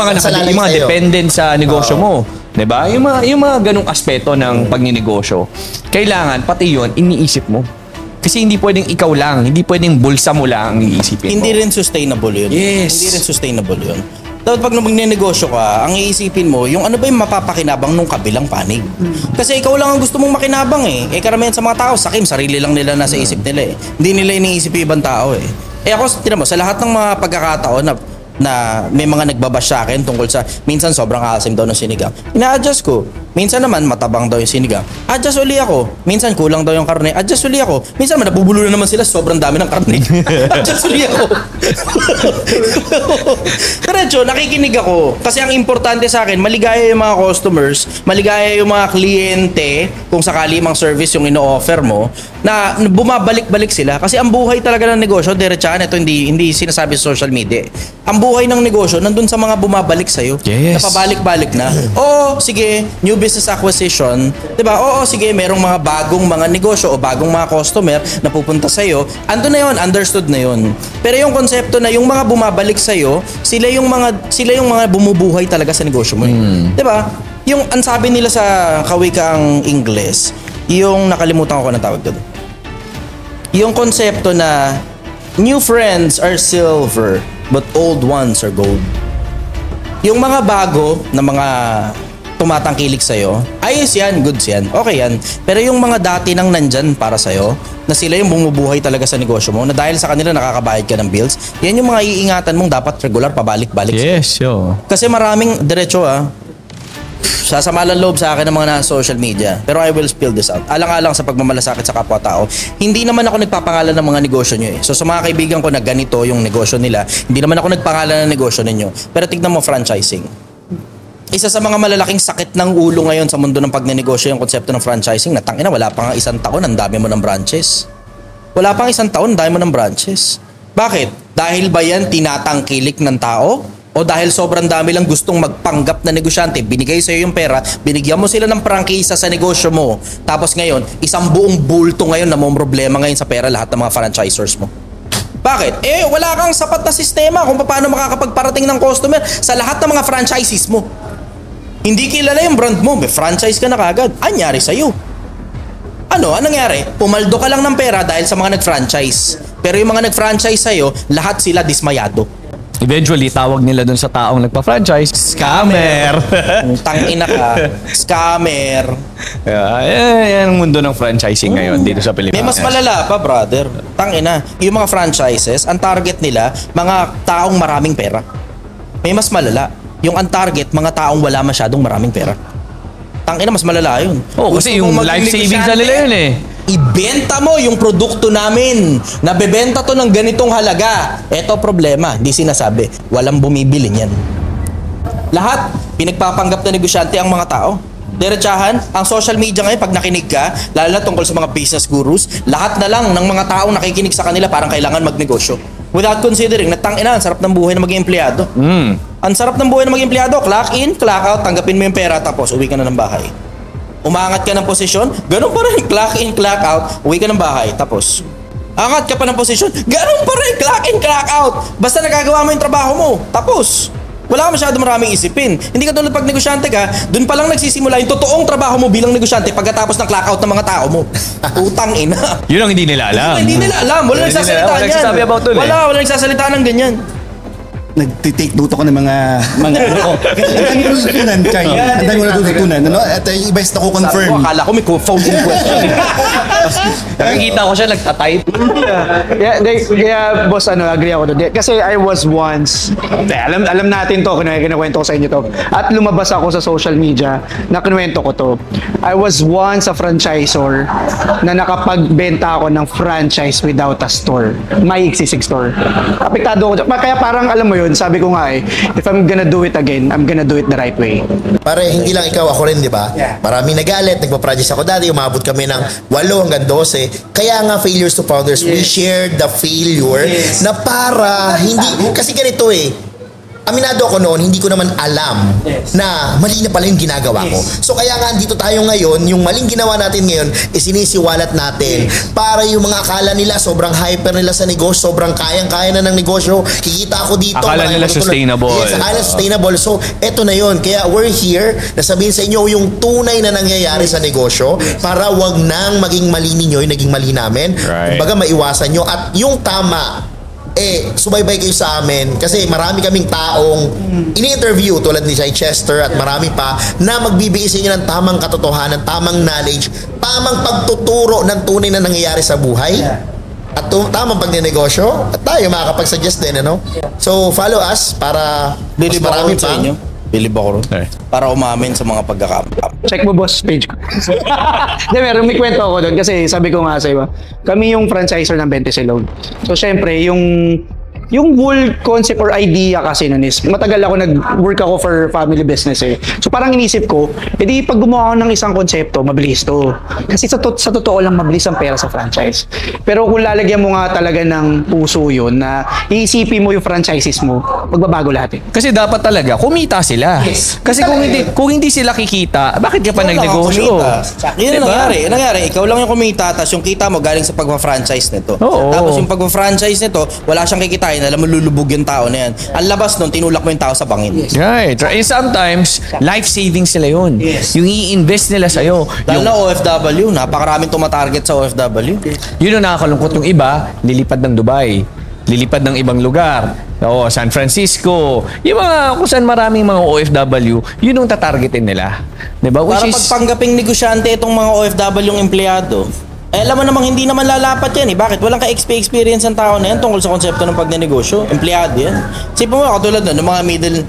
mga dependent sa negosyo mo. Diba? Yung mga ganung aspeto ng pagninegosyo, kailangan pati yun iniisip mo. Kasi hindi pwedeng ikaw lang, hindi pwedeng bulsa mo lang ang iisipin mo. Hindi rin sustainable yun. Yes. Hindi rin sustainable yun. Dapat pag magnenegosyo ka, ang iisipin mo, yung ano ba yung mapapakinabang nung kabilang panig. Kasi ikaw lang ang gusto mong makinabang eh. Eh karamihan sa mga tao, sakim, sarili lang nila nasa isip nila eh. Hindi nila iniisip yung ibang tao eh. Eh ako, tinan mo, sa lahat ng mga pagkakataon na may mga nagbabash sa akin tungkol sa minsan sobrang asim daw ng sinigang. Ina-adjust ko. Minsan naman matabang daw yung sinigang. Adjust uli ako. Minsan kulang daw yung karne. Adjust uli ako. Minsan nabubulo na naman sila sobrang dami ng karne. Adjust uli ako. Diretso, nakikinig ako. Kasi ang importante sa akin, maligaya yung mga customers, maligaya yung mga kliyente, kung sakali mang service yung ino-offer mo, na bumabalik-balik sila. Kasi ang buhay talaga ng negosyo, diretsahan, ito hindi sinasabi sa social media. Ang buhay ng negosyo, nandun sa mga bumabalik sa'yo. Yes. Napabalik-balik na. Oo, sige, new business acquisition. Diba? Oo, sige, merong mga bagong mga negosyo o bagong mga customer na pupunta sa'yo. Ando na yun, understood na yun. Pero yung konsepto na yung mga bumabalik sa'yo, sila yung mga bumubuhay talaga sa negosyo mo. Diba? Yung ang sabi nila sa kawikang Ingles, yung nakalimutan ko ng tawag doon. Yung konsepto na new friends are silver, but old ones are gold. Yung mga bago na mga tumatangkilik sa'yo, ayos yan, goods yan, okay yan. Pero yung mga dati nang nandyan para sa'yo, na sila yung bumubuhay talaga sa negosyo mo, na dahil sa kanila nakakabayad ka ng bills, yan yung mga iingatan mong dapat regular pabalik-balik. Yes, yo. Kasi maraming, diretso sasama lang loob sa akin ng mga nasa social media. Pero I will spill this out. Alang-alang sa pagmamalasakit sa kapwa-tao, hindi naman ako nagpapangalan ng mga negosyo nyo eh. So sa mga kaibigan ko na ganito yung negosyo nila, hindi naman ako nagpangalan ng negosyo ninyo. Pero tignan mo, franchising. Isa sa mga malalaking sakit ng ulo ngayon sa mundo ng pagnenegosyo yung konsepto ng franchising. Natangina, wala pa nga isang taon, ang dami mo ng branches. Wala pang isang taon, ang dami mo ng branches. Bakit? Dahil ba yan tinatangkilik ng tao? O dahil sobrang dami lang gustong magpanggap na negosyante, binigay sa'yo yung pera, binigyan mo sila ng prangkisa sa negosyo mo. Tapos ngayon, isang buong bulto ngayon na mong problema ngayon sa pera lahat ng mga franchisors mo. Bakit? Wala kang sapat na sistema kung paano makakapagparating ng customer sa lahat ng mga franchises mo. Hindi kilala yung brand mo, may franchise ka na kagad. Anyari sa'yo? Anong nangyari? Pumaldo ka lang ng pera dahil sa mga nag-franchise. Pero yung mga nag-franchise sa'yo, lahat sila dismayado. Eventually, tawag nila dun sa taong nagpa-franchise, scammer. Tangina ka, scammer. Yan ang mundo ng franchising ngayon dito sa Pilipinas. May mas malala pa, brother. Tangina, yung mga franchises, ang target nila, mga taong maraming pera. may mas malala. Yung ang target, mga taong wala masyadong maraming pera. Tangina, mas malala yun. Kasi yung Gusto mong life maging savings na nila yun eh. Ibenta mo yung produkto namin. Nabebenta to ng ganitong halaga. Eto problema, di sinasabi. Walang bumibili niyan. Lahat, pinagpapanggap na negosyante ang mga tao. Diretsahan, ang social media ngayon, pag nakinig ka, lalo na tungkol sa mga business gurus, lahat na lang ng mga taong nakikinig sa kanila parang kailangan magnegosyo. Without considering, ang sarap ng buhay na maging empleyado. Ang sarap ng buhay na maging empleyado, clock in, clock out, tanggapin mo yung pera, tapos uwi ka na ng bahay. Umangat ka ng posisyon, ganun pa rin, clock in, clock out, uwi ka ng bahay, tapos angat ka pa ng posisyon, ganun pa rin, clock in, clock out. Basta nagagawa mo yung trabaho mo, tapos wala ka masyado maraming isipin. Hindi ka tulad pag negosyante ka, dun pa lang nagsisimula yung totoong trabaho mo bilang negosyante pagkatapos ng clock out ng mga tao mo. Utang ina. Yun ang hindi nila alam. Hindi nila alam. Wala nagsasalita Wala niyan. nagsasabi about dun eh. Wala nagsasalita ng ganyan. Nagtitake note ako ng mga ang dami ko natutunan, Chai. Ang dami ko natutunan. Ano? At yung iba is nako-confirm. Akala ko may phone question. Nakikita ko siya nagtatype. Kaya boss, agree ako doon. Kasi I was once, alam natin to, kinakwento ko sa inyo to. At lumabas ako sa social media na kinuwento ko to. I was once a franchisor na nakapagbenta ako ng franchise without a store. May existing store. Apektado ako. Kaya parang alam mo yun, sabi ko nga if I'm gonna do it again, I'm gonna do it the right way. Pare, hindi lang ikaw, ako rin, di ba? Maraming nagalit, nagpa-project ako dati, umabot kami ng 8 hanggang 12. Kaya nga, failures to founders, we shared the failure na para hindi, kasi ganito aminado ako noon, hindi ko naman alam na mali na pala yung ginagawa ko. So kaya nga andito tayo ngayon, yung maling ginawa natin ngayon, isinisiwalat natin para yung mga akala nila sobrang hyper nila sa negosyo, sobrang kayang-kaya na ng negosyo, kikita ako dito. Akala nila sustainable. Yes, akala sustainable. So eto na yun. Kaya we're here na sabihin sa inyo yung tunay na nangyayari sa negosyo para wag nang maging mali ninyo yung naging mali namin. Right. Kumbaga maiwasan nyo. At yung tama, subaybay kayo sa amin kasi marami kaming taong ini-interview tulad ni Chester at marami pa na magbibigay sa inyo ng tamang katotohanan, tamang knowledge, tamang pagtuturo ng tunay na nangyayari sa buhay at tamang pagnenegosyo at tayo makakapag-suggest din, So follow us para mas marami pa. Bilib ako ron. Para umamin sa mga pagkakamali. Check mo boss page ko. May kwento ako doon kasi sabi ko nga sa iba, kami yung franchisor ng 20 Silog. So syempre yung whole concept or idea kasi nun is, matagal ako nag-work ako for family business So parang inisip ko, edi pag gumawa ako ng isang konsepto, mabilis to. Kasi sa totoo lang, mabilis ang pera sa franchise. Pero kung lalagyan mo nga talaga ng puso yun, na iisipin mo yung franchises mo, magbabago lahat Kasi dapat talaga, kumita sila. Kasi kung hindi sila kikita, bakit ka pa nagnegosyo? Yun ang nangyari. Ikaw lang yung kumita, tapos yung kita mo galing sa pagpa-franchise nito. Tapos yung pagpa-franchise nito, wala siyang kikitain, alam mo lulubog yung tao na yan. Ang labas nun, tinulak mo yung tao sa bangin. Right. And sometimes, life savings sila yun. Yung i-invest nila sa'yo. Dahil na OFW, napakaraming tumatarget sa OFW. Yun ang nakakalungkot. Yung iba, lilipad ng Dubai. Lilipad ng ibang lugar. San Francisco. Yung mga kung saan maraming mga OFW, yun ang tatargetin nila. Diba? Para pagpanggaping negosyante itong mga OFW yung empleyado, alam mo namang hindi naman lalapat yan Bakit? Walang ka-XP experience ang tao na yan tungkol sa konsepto ng pagnenegosyo. Empleyado yan. Sipin mo, katulad nun,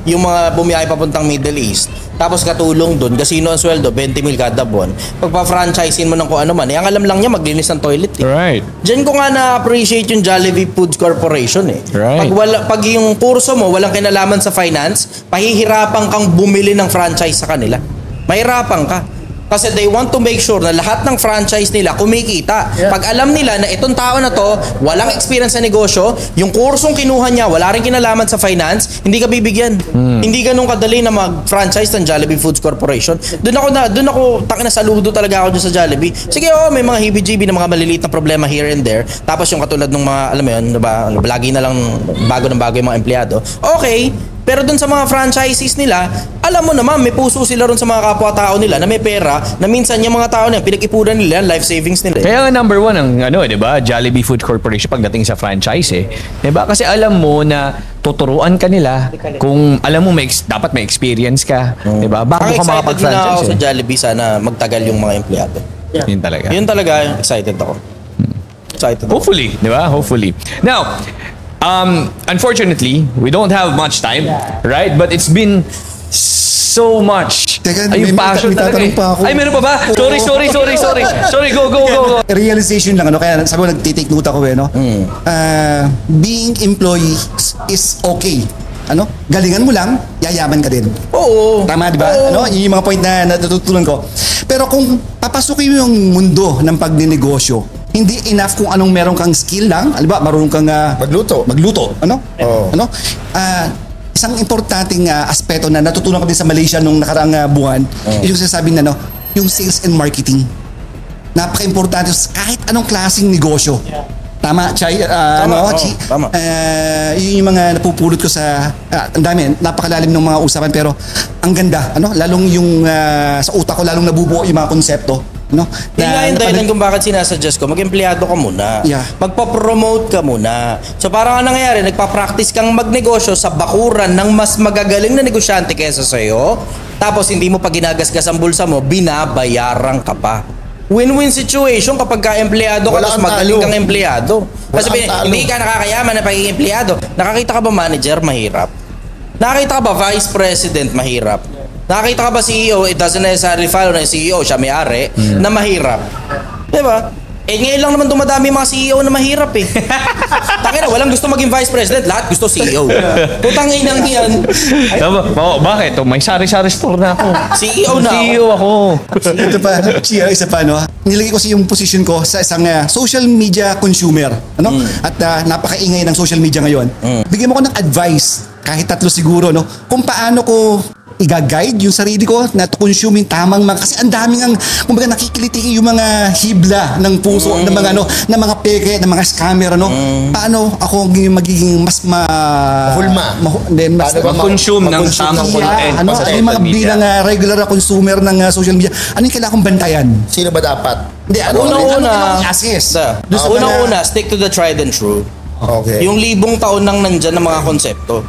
yung mga bumiyahe papuntang Middle East, tapos katulong dun, kasino ang sweldo, 20 mil kada buwan. Pagpa-franchisein mo ng kung ano man, ang alam lang niya, maglinis ng toilet Right. Diyan ko nga na-appreciate yung Jollibee Foods Corporation Right. Pag yung kurso mo, walang kinalaman sa finance, pahihirapan kang bumili ng franchise sa kanila. Mahirapan ka. Kasi they want to make sure na lahat ng franchise nila kumikita. Pag alam nila na itong tao na to, walang experience sa negosyo, yung kursong kinuha niya, wala rin kinalaman sa finance, hindi ka bibigyan. Hindi ganun kadali na mag-franchise ng Jollibee Foods Corporation. Doon ako saludo talaga ako dun sa Jollibee. Sige, may mga hibiji-jibi na mga maliliit na problema here and there. Tapos yung katulad ng mga, alam mo yun, diba, lagi na lang bago ng bago yung mga empleyado. Okay, pero dun sa mga franchises nila, alam mo naman, may puso sila ron sa mga kapwa-tao nila na may pera, na minsan yung mga tao na pinag-ipunan nila, life savings nila. Kaya nga number 1 ang di ba? Jollibee Food Corporation pagdating sa franchise Di ba? Kasi alam mo na tuturuan ka nila kung alam mo dapat may experience ka, di ba? Bago ka makapag-franchise. Excited na ako sa Jollibee, sana magtagal yung mga empleyado. Yun talaga. Yun talaga, excited ako. Excited ako. Hopefully, di ba? Hopefully. Now, Unfortunately, we don't have much time, right? But it's been so much. Teka, Ay, yung may passion talaga tatanong eh. pa ako. Ay, meron pa ba? Sorry. Sorry, go. Realization lang, kaya sabi ko nagtitake note ako no? Being employee is okay. Galingan mo lang, yayaman ka din. Oo. Tama, di ba? Yun yung mga point na natutunan ko. Pero kung papasukin mo yung mundo ng pagninegosyo, hindi enough kung anong meron kang skill lang. Alam ba, marunong kang Magluto. Isang importanteng aspeto na natutunan ko din sa Malaysia nung nakaraang buwan, yung sinasabi na yung sales and marketing. Napaka-importante kahit anong klaseng negosyo. Tama, Chay? Tama. Yun yung mga napupulot ko sa ang dami, napakalalim ng mga usapan pero ang ganda, lalong yung sa utak ko lalong nabubuo yung mga konsepto. Yun nga yung dahilan kung bakit sinasuggest ko, mag-empleyado ka muna. Yeah. Magpa-promote ka muna. So parang ang nangyayari, nagpa-practice kang magnegosyo sa bakuran ng mas magagaling na negosyante kaysa sa'yo. Tapos hindi mo pa ginagasgas ang bulsa mo, binabayaran ka pa. Win-win situation kapag ka-empleyado ka, tapos magaling kang empleyado. Kasi hindi ka nakakayaman na pagiging empleyado. Nakakita ka ba manager? Mahirap. Nakakita ka ba vice president? Mahirap. Nakakita ka ba CEO? It doesn't necessarily follow na CEO, siya may-ari, na mahirap. Diba? Ngayon lang naman dumadami mga CEO na mahirap eh. Takina, walang gusto maging vice president, lahat gusto CEO. Putang inang yan. Bakit? May sari-sari store na ako. CEO na ako. CEO ako. Ito pa, isa pa, nilagay ko yung position ko sa isang social media consumer. At napakaingay ng social media ngayon. Bigyan mo ko ng advice, kahit 3 siguro, kung paano ko i-guide yung sarili ko na to consume yung tamang kasi ang daming kumbaga nakikiliti yung mga hibla ng puso ng mga ng mga peke, ng mga scammer paano ako magiging mas ma-consume ng tamang content ano yung mga bilang regular na consumer ng social media, ano yung kailangan kong bantayan? Sino ba dapat? Hindi, Unang-una, stick to the tried and true. Okay. Yung 1,000 taon nang nandyan ng mga konsepto.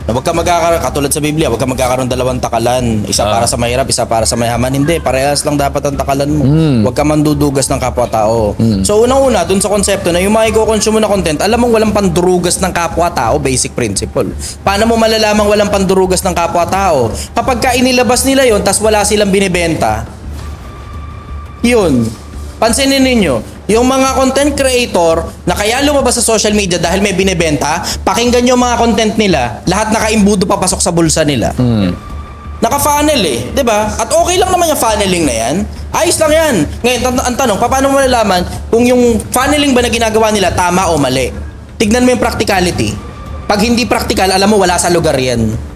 Na wag ka katulad sa Biblia, wag ka magkakaroon 2 takalan. Isa para sa mahirap, isa para sa mayaman. Hindi, parehas lang dapat ang takalan mo. Wag ka mandudugas ng kapwa-tao. So unang-una, dun sa konsepto na yung mga i-consume mo na content, alam mong walang pandurugas ng kapwa-tao, basic principle. Paano mo malalamang walang pandurugas ng kapwa-tao? Kapag ka inilabas nila yon, tas wala silang binibenta, yun. Pansinin ninyo, yung mga content creator na kaya lumabas sa social media dahil may binibenta, pakinggan nyo mga content nila, lahat nakaimbudo papasok sa bulsa nila. Naka-funnel eh, di ba? At okay lang naman yung funneling na yan. Ayos lang yan. Ngayon, ang tanong, paano mo malalaman kung yung funneling ba na ginagawa nila tama o mali? Tignan mo yung practicality. Pag hindi practical, alam mo wala sa lugar yan.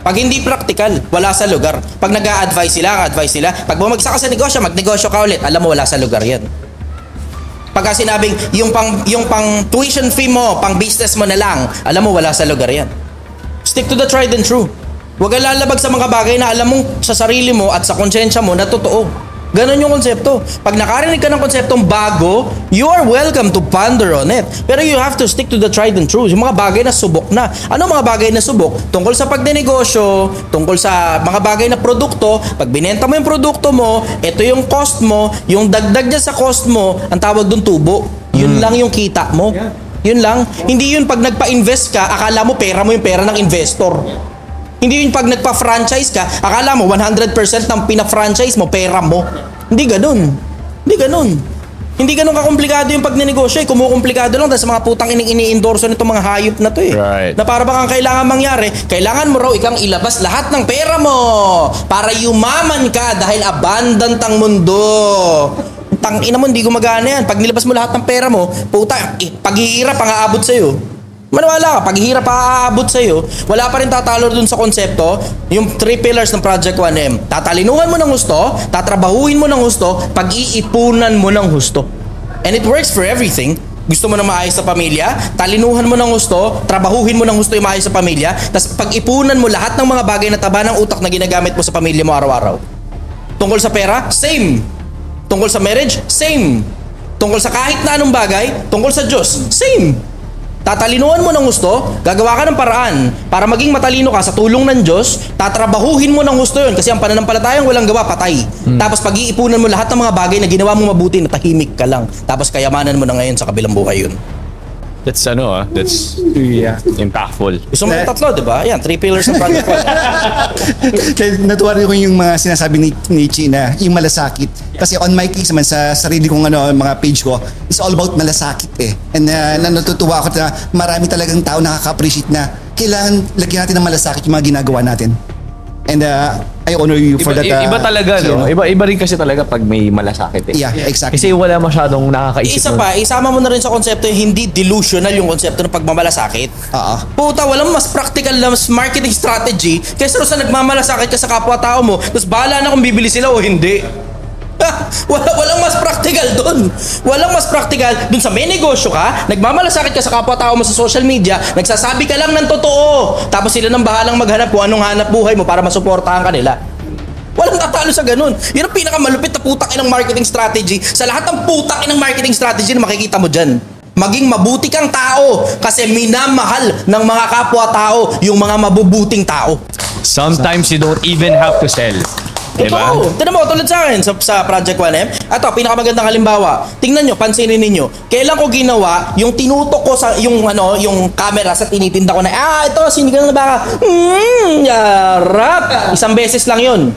Pag hindi practical, wala sa lugar. Pag nag-a-advise sila, pag bumagsak ka sa negosyo, magnegosyo ka ulit, alam mo wala sa lugar yan. Pagka sinabing yung pang tuition fee mo, pang business mo na lang, alam mo wala sa lugar yan. Stick to the tried and true. Huwag kang lalabag sa mga bagay na alam mong sa sarili mo at sa konsensya mo na totoo. Ganon yung konsepto. Pag nakarinig ka ng konseptong bago, you are welcome to ponder on it. Pero you have to stick to the tried and true. Yung mga bagay na subok na. Ano mga bagay na subok? Tungkol sa pagdinegosyo, tungkol sa mga bagay na produkto. Pag binenta mo yung produkto mo, ito yung cost mo, yung dagdag niya sa cost mo, ang tawag dun tubo. Yun lang yung kita mo. Yun lang. Hindi yun pag nagpa-invest ka, akala mo pera mo yung pera ng investor. Hindi yun pag nagpa-franchise ka, akala mo 100% ng pina-franchise mo, pera mo. Hindi ganun. Hindi ganun kakomplikado yung pagninegosyo. Kumukomplikado lang dahil sa mga putang ini-endorso nitong mga hayop na to eh. Right. Na para bang ang kailangan mangyari, kailangan mo raw ikang ilabas lahat ng pera mo para yumaman ka dahil abundant ang mundo. Tangina mo, hindi gumagana yan. Pag nilabas mo lahat ng pera mo, puta, paghihirap ang aabot sa'yo. Maniwala ka, paghihirap aabot sa'yo, wala pa rin tatalo dun sa konsepto, yung 3 pillars ng Project 1M. Tatalinuhan mo ng husto, tatrabahuhin mo ng husto, pag-iipunan mo ng husto. And it works for everything. Gusto mo na maayos sa pamilya, talinuhan mo ng husto, trabahuhin mo ng husto yung maayos sa pamilya, tapos pag-ipunan mo lahat ng mga bagay na taba ng utak na ginagamit mo sa pamilya mo araw-araw. Tungkol sa pera, same. Tungkol sa marriage, same. Tungkol sa kahit na anong bagay, tungkol sa Diyos, same. Tatalinuhan mo ng gusto, gagawa ka ng paraan para maging matalino ka sa tulong ng Diyos, tatrabahuhin mo ng gusto yun kasi ang pananampalatayang walang gawa, patay. Tapos pag-iipunan mo lahat ng mga bagay na ginawa mo mabuti na tahimik ka lang. Tapos kayamanan mo na ngayon sa kabilang buhay yun. That's that's impactful. Gusto mo yung tatlo, di ba? Yan, 3 pillars ng Project One. Natuwa rin ko yung mga sinasabi ni Chi na yung malasakit. Kasi on my case naman sa sarili kong mga page ko, it's all about malasakit eh. And natutuwa ako na marami talagang tao nakaka-appreciate na kailangan lagyan natin ng malasakit yung mga ginagawa natin. And I honor you for that. Iba talaga, no? Iba rin kasi talaga pag may malasakit eh. Yeah, exactly. Kasi wala masyadong nakakaisip. Isa pa, isama mo na rin sa konsepto yung hindi delusional yung konsepto ng pagmamalasakit. Puta, walang mas practical na mas marketing strategy kaysa sa nagmamalasakit ka sa kapwa-tao mo tapos bahala na kung bibili sila o hindi. Walang mas practical doon. Walang mas practical doon sa may negosyo ka, nagmamalasakit ka sa kapwa-tao mo sa social media, nagsasabi ka lang ng totoo. Tapos sila nang bahalang maghanap kung anong hanap buhay mo para masuportahan ka nila. Walang tatalo sa ganun. Yun ang pinakamalupit na putak inang marketing strategy. Sa lahat ng putak inang marketing strategy na makikita mo dyan. Maging mabuti kang tao kasi minamahal ng mga kapwa-tao yung mga mabubuting tao. Sometimes you don't even have to sell. Diba? Tignan mo, tulad sa akin sa Project 1M. Ito, pinakamagandang halimbawa. Tingnan nyo, pansinin ninyo. Kailan ko ginawa yung tinutok ko sa yung camera sa tinitinda ko na ito, sinigang na baka. Yarap. Isang beses lang yun.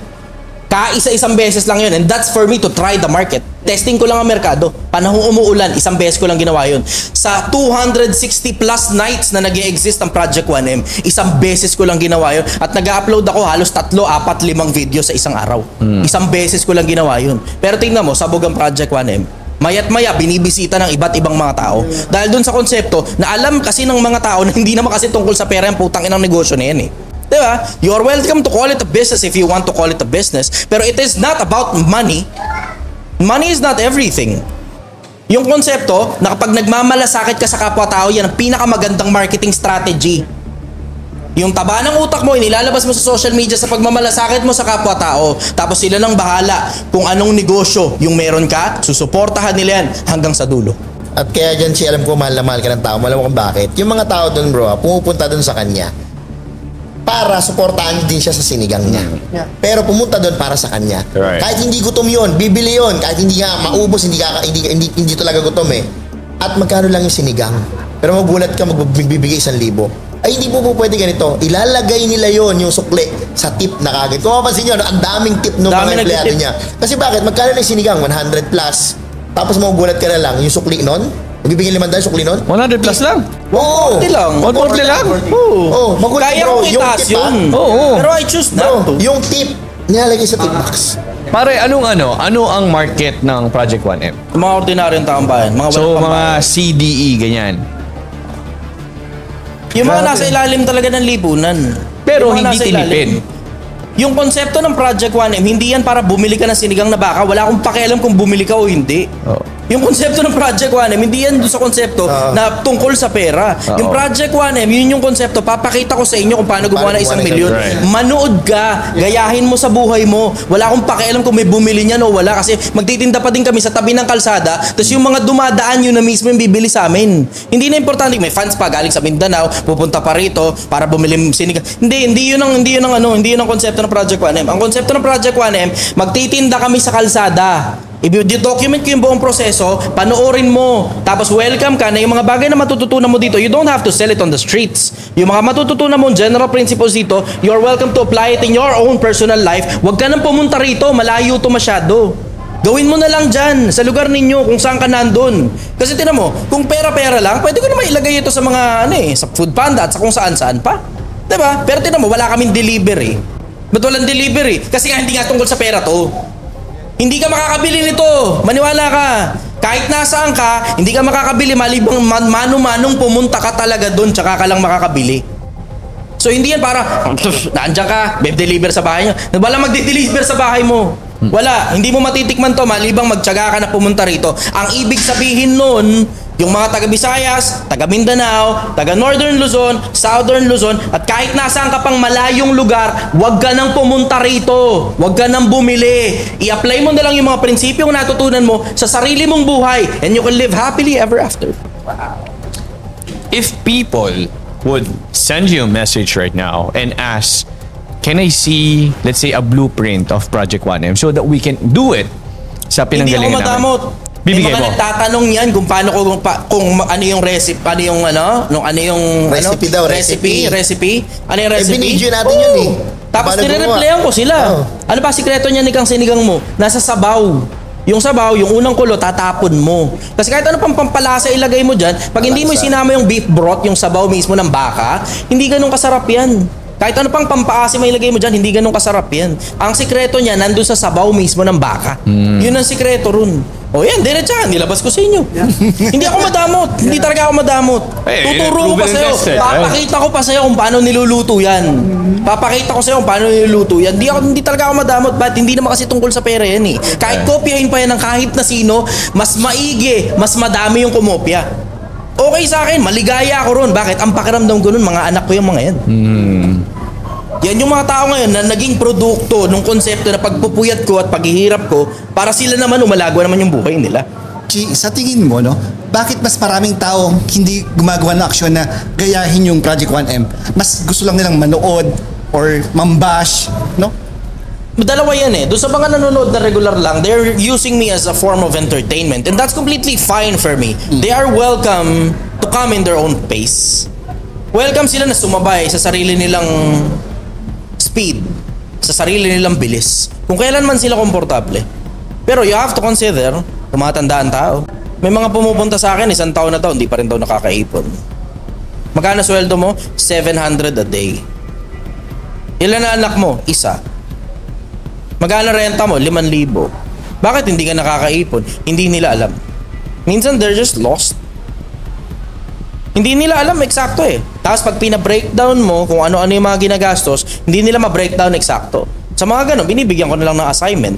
Isang beses lang yun. And that's for me to try the market. Testing ko lang ang merkado. Panahong umuulan, isang beses ko lang ginawa yun. Sa 260 plus nights na nag-e-exist ang Project 1M, isang beses ko lang ginawa yun. At nag-upload ako halos 3, 4, 5 video sa isang araw. Isang beses ko lang ginawa yun. Pero tingnan mo, sabog ang Project 1M. Mayat maya, binibisita ng iba't ibang mga tao. Dahil dun sa konsepto na alam kasi ng mga tao na hindi naman kasi tungkol sa pera yung putang inang negosyo na yan eh. Diba? You're welcome to call it a business if you want to call it a business. Pero it is not about money. Money is not everything. Yung konsepto na kapag nagmamalasakit ka sa kapwa-tao, yan ang pinakamagandang marketing strategy. Yung taba ng utak mo, inilalabas mo sa social media sa pagmamalasakit mo sa kapwa-tao. Tapos sila nang bahala kung anong negosyo yung meron ka, susuportahan nila yan hanggang sa dulo. At kaya dyan alam ko mahal na mahal ka ng tao. Alam mo kung bakit. Yung mga tao doon bro, pumupunta doon sa kanya para suportahan din siya sa sinigang niya. Pero pumunta doon para sa kanya. Right. Kahit hindi gutom yun, bibili yun. Kahit hindi nga maubos, hindi talaga gutom eh. At magkano lang yung sinigang. Pero magulat ka, magbibigay 1,000. Ay hindi po pwede ganito. Ilalagay nila yon yung sukli sa tip na kagad. Kung mapapansin nyo, ang daming tip ng mga empleyado niya. Kasi bakit? Magkano lang yung sinigang? 100 plus. Tapos magugulat ka na lang, yung sukli nun, bibigyan 500 sukli nun? 100 plus lang? Oo. 140 lang. 140 lang? Oo. Kaya bro, kong itaas yun. Pero I choose not to. Yung tip, nilalagay sa tip box. Pare, ano ang market ng Project 1M? Mga ordinaryong taong bayan. So, mga CDE, ganyan. Yung mga nasa ilalim talaga ng lipunan. Pero hindi tinipid. Yung konsepto ng Project 1M, hindi yan para bumili ka ng sinigang na baka. Wala akong pakialam kung bumili ka o hindi. Yung konsepto ng Project 1M, hindi yan doon sa konsepto na tungkol sa pera. Yung Project 1M, yun yung konsepto. Papakita ko sa inyo kung paano gumawa ng 1 milyon. Right. Manood ka, gayahin mo sa buhay mo. Wala akong pakialam kung may bumili niyan o wala. Kasi magtitinda pa din kami sa tabi ng kalsada. Tapos yung mga dumadaan yun na mismo yung bibili sa amin. Hindi na importante. May fans pa galing sa Mindanao, pupunta pa rito para bumili sinigang. Hindi yun ang konsepto ng Project 1M. Ang konsepto ng Project 1M, magtitinda kami sa kalsada. I-document ko yung buong proseso, panoorin mo, tapos welcome ka na yung mga bagay na matututunan mo dito. You don't have to sell it on the streets. Yung mga matututunan mo, general principles dito, you're welcome to apply it in your own personal life. Huwag ka nang pumunta rito, malayo to masyado. Gawin mo na lang dyan, sa lugar ninyo, kung saan ka nandun. Kasi tinan mo, kung pera-pera lang, pwede ko naman ilagay ito sa mga, sa Food Panda at sa kung saan-saan pa. Diba? Pero tinan mo, wala kaming delivery. Ba't walang delivery? Kasi nga hindi nga tungkol sa pera to. Hindi ka makakabili nito. Maniwala ka. Kahit nasaan ka, hindi ka makakabili malibang mano-manong pumunta ka talaga doon tsaka ka lang makakabili. So hindi yan para nandiyan ka, deliver sa bahay niyo. Wala magde-deliver sa bahay mo. Wala, hindi mo matitikman to malibang magtiyaga ka na pumunta rito. Ang ibig sabihin nun, yung mga taga Visayas, taga Mindanao, taga Northern Luzon, Southern Luzon, at kahit nasaan ka pang malayong lugar, huwag ka nang pumunta rito. Huwag ka nang bumili. I-apply mo na lang yung mga prinsipyong natutunan mo sa sarili mong buhay and you can live happily ever after. Wow. If people would send you a message right now and ask, can I see, let's say, a blueprint of Project 1M so that we can do it sa pinanggalingan namin? Hindi ako madamot. Bibigay mga mo. nagtatanong yan kung paano kung ano yung recipe, ano yung Recipe daw, recipe. Ano yung recipe? binidyo natin yun eh. Tapos Paano nire-replyan ko sila. Oo. Ano ba sikreto niya ni Kang Sinigang mo? Nasa sabaw. Yung sabaw, yung unang kulo, tatapon mo. Kasi kahit ano pang pampalasa ilagay mo dyan, pag hindi mo sinama yung beef broth, yung sabaw mismo ng baka, hindi ganun kasarap yan. Kahit ano pang pampaasim may ilagay mo dyan, hindi ganun kasarap yan. Ang sikreto niya, nandun sa sabaw mismo ng baka. Yun ang sikreto ron. O yan, diretsahan, nilabas ko sa inyo. Hindi ako madamot. Hindi talaga ako madamot. Tuturo ko pa sa'yo. Papakita ko pa sa'yo kung paano niluluto yan. Papakita ko sa'yo kung paano niluluto yan. Hindi talaga ako madamot. Ba't? Hindi naman kasi tungkol sa pera yan eh. Kahit kopyahin pa yan ng kahit na sino, mas maigi, mas madami yung kumopya. Okay sa akin, maligaya ako ron. Bakit? Ang pakiramdam ko nun, mga anak ko yung mga yan. Yan yung mga tao ngayon na naging produkto ng konsepto na pagpupuyat ko at paghihirap ko para sila naman umalago naman yung buhay nila. Chi, sa tingin mo, no, bakit mas maraming tao hindi gumagawa ng aksyon na gayahin yung Project 1M? Mas gusto lang nilang manood or mambash, no? Dalawa yan eh. Doon sa mga nanonood na regular lang, they're using me as a form of entertainment. And that's completely fine for me. They are welcome to come in their own pace. Welcome sila na sumabay sa sarili nilang speed, sa sarili nilang bilis. Kung kailan man sila komportable. Pero you have to consider, tumatandaan tao. May mga pumupunta sa akin, 1 taon na daw, hindi pa rin daw nakakaipon. Magkano sweldo mo? 700 a day. Ilan na anak mo? 1. Magkano renta mo? 5,000. Bakit hindi ka nakakaipon? Hindi nila alam. Minsan they're just lost. Hindi nila alam eksakto eh. Tapos pag pina-breakdown mo kung ano-ano yung mga ginagastos, hindi nila ma-breakdown eksakto. Sa mga ganun, binibigyan ko na lang ng assignment.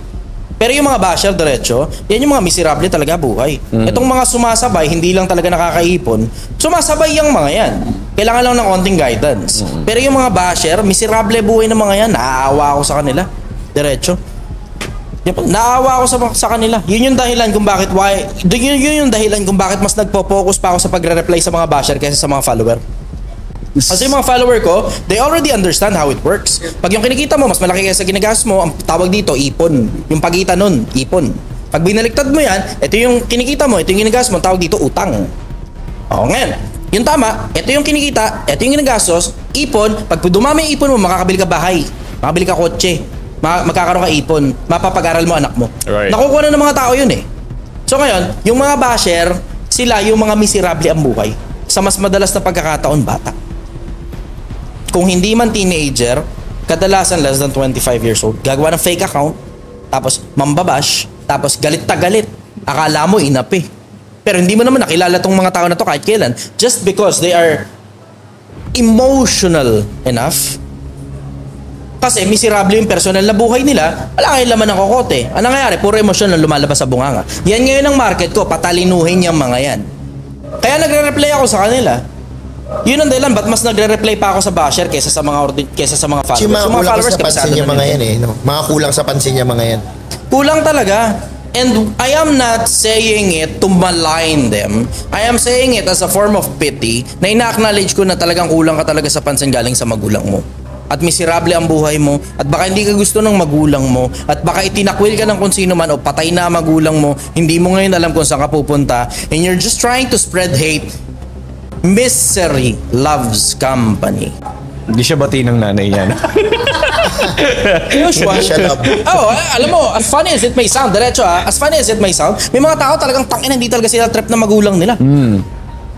Pero yung mga basher diretso, yan yung mga miserable talaga buhay. Itong mga sumasabay, hindi lang talaga nakakaipon, sumasabay yung mga yan. Kailangan lang ng konting guidance. Pero yung mga basher, miserable buhay ng mga yan, naaawa ako sa kanila. Diretso. Naawa ako sa kanila. Yun yung dahilan kung bakit yun yung dahilan kung bakit mas nagpo-focus pa ako sa pagre-reply sa mga basher kaysa sa mga follower. Kasi yung mga follower ko, they already understand how it works. Pag yung kinikita mo, mas malaki kaysa ginagastos mo, ang tawag dito, ipon. Yung pagitan nun, ipon. Pag binaliktad mo yan, ito yung kinikita mo, ito yung ginagastos mo, tawag dito, utang. O ngayon, yung tama, ito yung kinikita, ito yung ginagastos, ipon. Pag dumami yung ipon mo, makakabili ka bahay, makakabili ka kotse, magkakaroon ka ipon, mapapag-aral mo anak mo. Right. Nakukuha na ng mga tao yun eh. So ngayon, yung mga basher, sila yung mga miserable ang buhay. Sa mas madalas na pagkakataon, bata. Kung hindi man teenager, kadalasan less than 25 years old, gagawa ng fake account, tapos mambabash, tapos galit na galit. Akala mo inapi. Pero hindi mo naman nakilala tong mga tao na to kahit kailan. Just because they are emotional enough. Kasi miserable yung personal na buhay nila, wala kayong laman ng kokote. Ano nangyayari? Puro emosyon lang lumalabas sa bunganga. Yan ngayon ang market ko, patalinuhin yung mga yan. Kaya nagre-reply ako sa kanila. Yun ang dahilan, ba't mas nagre-reply pa ako sa basher kaysa sa mga followers? Mga So, kulang followers sa pansin niya mga yan eh. No? Mga kulang sa pansin niya mga yan. Kulang talaga. And I am not saying it to malign them. I am saying it as a form of pity na ina-acknowledge ko na talagang kulang ka talaga sa pansin galing sa magulang mo. At miserable ang buhay mo, at baka hindi ka gusto ng magulang mo, at baka itinakwil ka ng kung sino man o patay na magulang mo, hindi mo ngayon alam kung saan ka pupunta, and you're just trying to spread hate. Misery loves company. Hindi siya bati ng nanay yan. Usual. Oh, alam mo, as funny as it may sound, diretso as funny as it may sound, may mga tao talagang tangina, hindi talaga sila trip na magulang nila.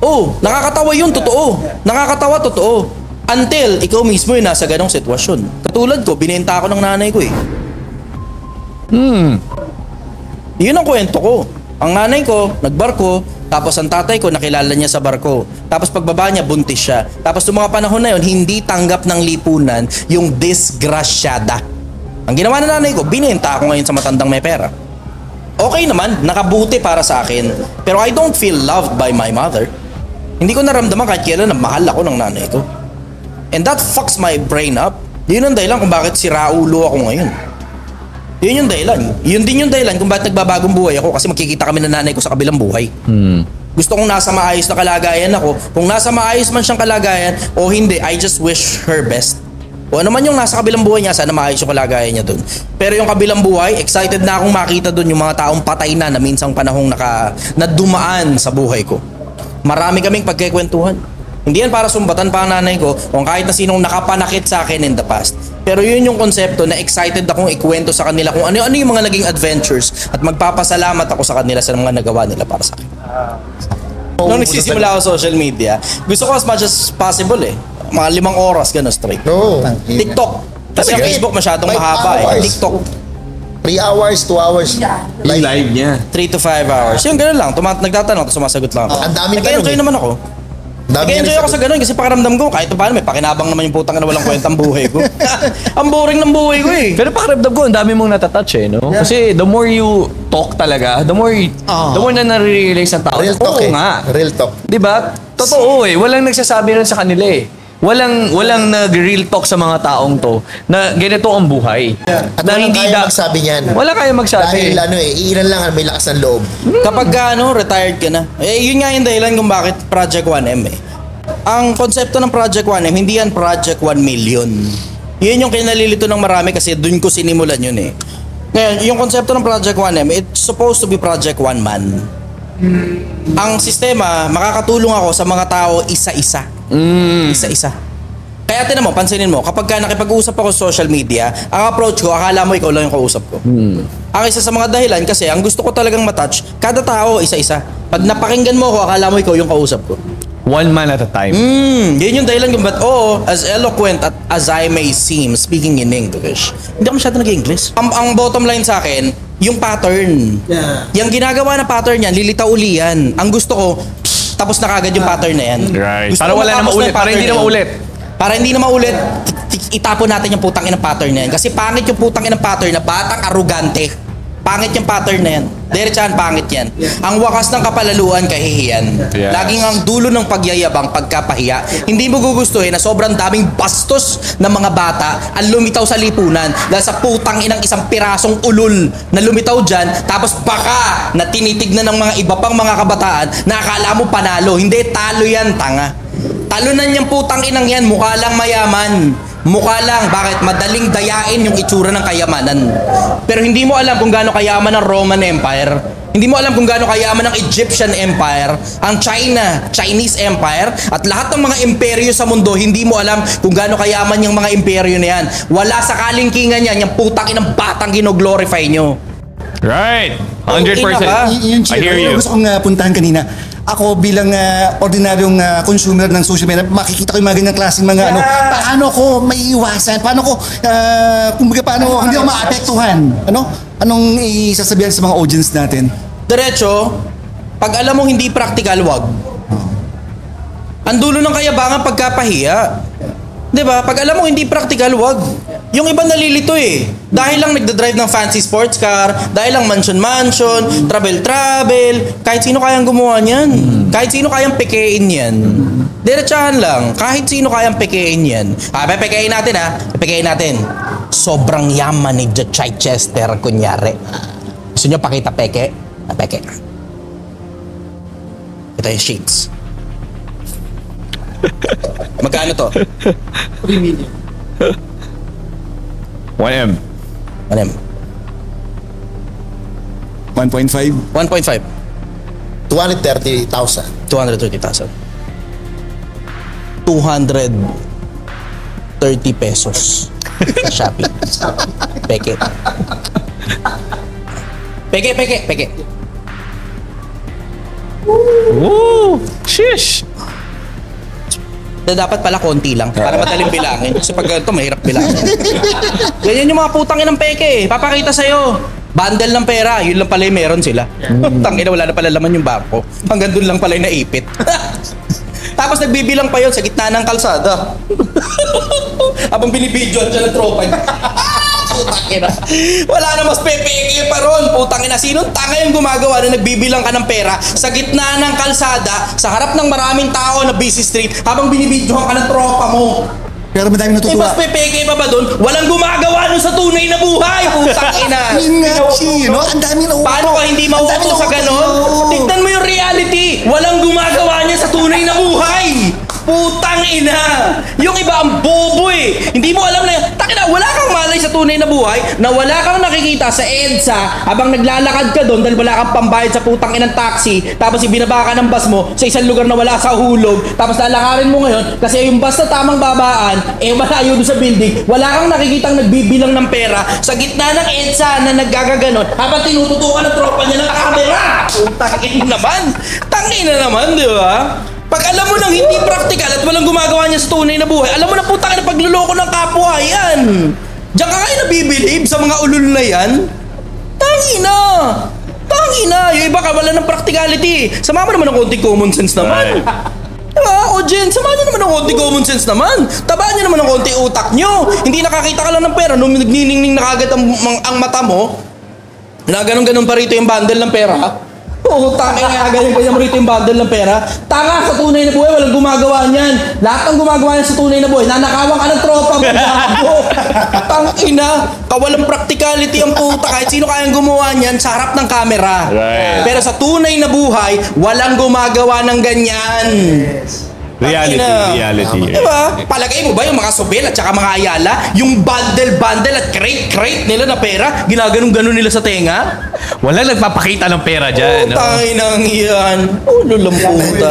Oh, nakakatawa yun, totoo. Nakakatawa, totoo. Until ikaw mismo yung nasa ganong sitwasyon. Katulad ko, binenta ako ng nanay ko eh. Yun ang kwento ko. Ang nanay ko, nagbarko, tapos ang tatay ko, nakilala niya sa barko. Tapos pagbaba niya, buntis siya. Tapos noong mga panahon na yun, hindi tanggap ng lipunan yung disgrasyada. Ang ginawa ng nanay ko, binenta ako ngayon sa matandang may pera. Okay naman, nakabuti para sa akin. Pero I don't feel loved by my mother. Hindi ko naramdaman kahit kailan na mahal ako ng nanay ko. And that fucks my brain up. Yun ang dahilan kung bakit siraulo ako ngayon. Yun yung dahilan. Yun din yung dahilan kung bakit nagbabagong buhay ako kasi makikita kami ng nanay ko sa kabilang buhay. Gusto kong nasa maayos na kalagayan ako. Kung nasa maayos man siyang kalagayan o hindi, I just wish her best. O ano man yung nasa kabilang buhay niya, sana maayos yung kalagayan niya dun. Pero yung kabilang buhay, excited na akong makita dun yung mga taong patay na minsang panahong nadumaan sa buhay ko. Marami kaming pagkikwentuhan. Hindi yan para sumbatan pa ang nanay ko o kahit na sinong nakapanakit sa akin in the past. Pero yun yung konsepto na excited akong ikwento sa kanila kung ano yung mga naging adventures at magpapasalamat ako sa kanila sa mga nagawa nila para sa akin. Nung nagsisimula ako social media, gusto ko as much as possible mga 5 oras gano'n straight. No. TikTok. Kasi ang Facebook masyadong 5 mahaba hours. TikTok. 3 hours, 2 hours. Live niya. 3 to 5 hours. Yung gano'n lang. Nagtatanong, tapos sumasagot lang ako. Ang daming Nag-enjoy tanong naman ako. Nag-enjoy ako sa ganun kasi pakiramdam ko kahit paano may pakinabang naman yung putang na walang kwentang buhay ko. Ang boring ng buhay ko Pero pakiramdam ko, ang dami mong natatouch no? Yeah. Kasi the more you talk talaga, the more na nare-realize ng tao. Real talk nga. Real talk. Diba? Totoo Walang nagsasabi rin sa kanila Walang nag-real talk sa mga taong to na ganito ang buhay. At na walang kaya magsabi niyan. Wala kaya magsabi. Dahil ilan lang ang may lakas ng loob. Kapag retired ka na. Yun nga yung dahilan kung bakit Project 1M Ang konsepto ng Project 1M, hindi yan Project 1 million. Yun yung kinalilito ng marami kasi dun ko sinimulan yun Ngayon, yung konsepto ng Project 1M, it's supposed to be Project 1 man. Ang sistema, makakatulong ako sa mga tao isa-isa. Isa-isa. Kaya tinan mo, pansinin mo, kapag nakipag-uusap ako sa social media, ang approach ko, akala mo ikaw lang yung kausap ko. Ang isa sa mga dahilan kasi, ang gusto ko talagang matouch, kada tao, isa-isa. Pag napakinggan mo ako, akala mo ikaw yung kausap ko. One man at a time. Yun yung dahilan kung ba't, as eloquent as I may seem, speaking in English, hindi ako masyado nag-English. Ang bottom line sa akin, yung pattern. Yung ginagawa na pattern yan, lilitaw uli yan. Ang gusto ko, tapos na kagad yung pattern na yan. Right. Gusto Para ko wala na matapos maulit. yung Para hindi na pattern maulit. Para hindi na maulit, itapon natin yung putang inang pattern na yan. Kasi pangit yung putang inang pattern na batang arugante. Pangit yung pattern na yan. Diretsahan, pangit yan. Ang wakas ng kapalaluan, kahihiyan. Yes. Laging ang dulo ng pagyayabang, pagkapahiya. Hindi mo gugustuhin na sobrang daming bastos ng mga bata ang lumitaw sa lipunan dahil sa putang inang isang pirasong ulul na lumitaw dyan, tapos baka na tinitignan ng mga iba pang mga kabataan na akala mo panalo. Hindi, talo yan, tanga. Talunan niyang putang inang yan, mukha lang mayaman. Mukha lang, bakit? Madaling dayain yung itsura ng kayamanan. Pero hindi mo alam kung gaano kayaman ang Roman Empire. Hindi mo alam kung gaano kayaman ang Egyptian Empire, ang Chinese Empire, at lahat ng mga imperyo sa mundo, hindi mo alam kung gaano kayaman yung mga imperyo na yan. Wala sa kalingkingan yan, yung putang inang batang gino-glorify nyo. Right. 100%. Yung I hear you. Gusto kong puntahan kanina. Ako bilang ordinaryong consumer ng social media, makikita ko yung mga ganyang klaseng mga paano ko maiiwasan? Paano ko, paano hindi ako maapektuhan? Anong isasabihan sa mga audience natin? Diretso, pag alam mong hindi practical, wag. Ang dulo ng kayabangan, pagkapahiya. Diba? Pag alam mo hindi practical, wag. Yung iba nalilito Dahil lang nagdadrive ng fancy sports car, dahil lang mansion, travel, kahit sino kayang gumawa niyan. Kahit sino kayang pekein yan. Diretsahan lang, kahit sino kayang pekein yan. Pepekein natin pepekein natin. Sobrang yaman ni Chichester, kunyari. Gusto nyo pakita peke? Peke. Ito yung sheets. Magkano to? 3 million. 1M. 1M. 1.5? 1.5. 230,000. 230,000. 230 pesos sa Shopee. Peke. Peke. Ooh! Shish! Dapat pala konti lang para madaling bilangin. Kasi pag ito, mahirap bilangin. Ganyan yung mga putang inang peke. Papakita sa'yo. Bundle ng pera. Yun lang pala yung meron sila. Tangina, wala na pala laman yung bangko. Hanggang doon lang pala yung naipit. Tapos nagbibilang pa yun sa gitna ng kalsada. Habang binibidyoan siya ng tropa niya. Wala na mas pepeke pa ron. Putang ina, sinong tanga yung gumagawa na nagbibilang ka ng pera sa gitna ng kalsada, sa harap ng maraming tao na busy street, habang binibidyohan ka ng tropa mo? Pero madami natutuwa. Mas pepeke pa ba doon? Walang gumagawa nun sa tunay na buhay. Putang ina. Yun nga, Chi, ang dami na Paano ka hindi mauuto sa ganon? Tignan mo yung reality. Walang gumagawa niya sa tunay na buhay. Putang ina! Yung iba ang bobo eh. Hindi mo alam na, takina, wala kang malay sa tunay na buhay na wala kang nakikita sa EDSA habang naglalakad ka doon dahil wala kang pambayad sa putang inang taxi, tapos ibinaba ka ng bus mo sa isang lugar na wala sa hulog, tapos lalakarin mo ngayon kasi yung bus na tamang babaan, malayo doon sa building, wala kang nakikitang nagbibilang ng pera sa gitna ng EDSA na naggagaganon habang tinututukan ng tropa niya ng camera. Putang ina naman. Tangina naman, di ba? Pag alam mo nang hindi practical at walang gumagawa niya sa tunay na buhay, alam mo na putang ina pagluloko ng kapwa yan. Diyan ka kayo nabibilib sa mga ulul na yan? Tangina! Tangina! Yung iba ka wala ng practicality. Sama mo naman ng konting common sense naman. Diba, audience? Sama nyo naman ng konting common sense naman. Tabaan nyo naman ng konting utak nyo. Hindi nakakita ka lang ng pera nung nagniningning na kagad ang mata mo. Ganun-ganun pa rito yung bundle ng pera. Oo, tangin nga, ganyan mo rito yung bundle ng pera. Tanga, sa tunay na buhay, walang gumagawa niyan. Lahat ng gumagawa niyan sa tunay na buhay, nanakawan ka ng tropa mo. Tangina, kawalang practicality ang puta. Kahit sino kayang gumawa niyan sa harap ng camera. Right. Pero sa tunay na buhay, walang gumagawa ng ganyan. Reality. Diba? Palagay mo ba yung mga Sobel at saka mga Ayala, yung bundle at crate nila na pera, ginaganon-ganon nila sa tenga? Wala nagpapakita ng pera dyan. Tayo nang yan. Ulo lang puta.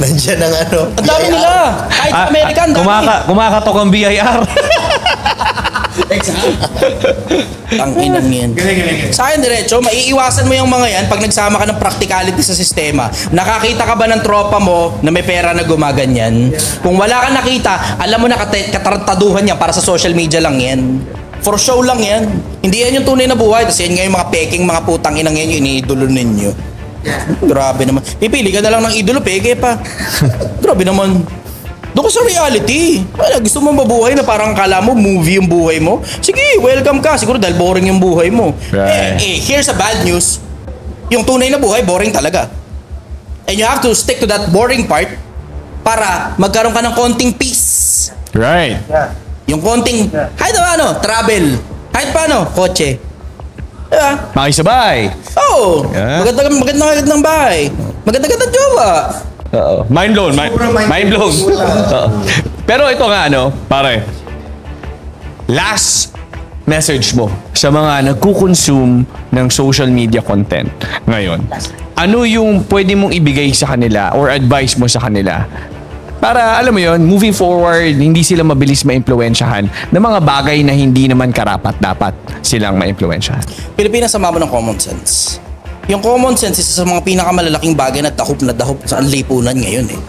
Nandiyan ang ano. Ang dami nila. Kahit sa American, dami. Kumakatok ang BIR. Tanginang yan. Sa akin diretso, maiiwasan mo yung mga yan pag nagsama ka ng practicality sa sistema. Nakakita ka ba ng tropa mo na may pera na gumaganyan? Kung wala ka nakita, alam mo na katartaduhan yan para sa social media lang yan. For show lang yan. Hindi yan yung tunay na buhay. Tapos yan nga yung mga peking, mga putang inang yan yung iniidolo ninyo. Grabe naman. Pipili ka na lang ng idolo, peke pa. Grabe naman. Doon ka sa reality. Gusto mo mabuhay na parang kala mo movie yung buhay mo? Sige, welcome ka. Siguro dahil boring yung buhay mo. Right. Here's the bad news. Yung tunay na buhay, boring talaga. And you have to stick to that boring part para magkaroon ka ng konting peace. Right. Yung konting, kahit ano, travel. Kahit paano, kotse. Diba? Makisabay. Oo. Yeah. Magandang bahay. Magandang jowa. Mind blown. Mind blown. Pero ito nga, pare. Last message mo sa mga nagkukonsume ng social media content ngayon. Ano yung pwede mong ibigay sa kanila or advice mo sa kanila? Para, alam mo yon, moving forward, hindi sila mabilis ma-impluwensyahan ng mga bagay na hindi naman karapat-dapat silang ma-impluwensyahan. Pilipinas, sama mo ng common sense. Yung common sense isa sa mga pinakamalalaking bagay na dahop sa lipunan ngayon eh.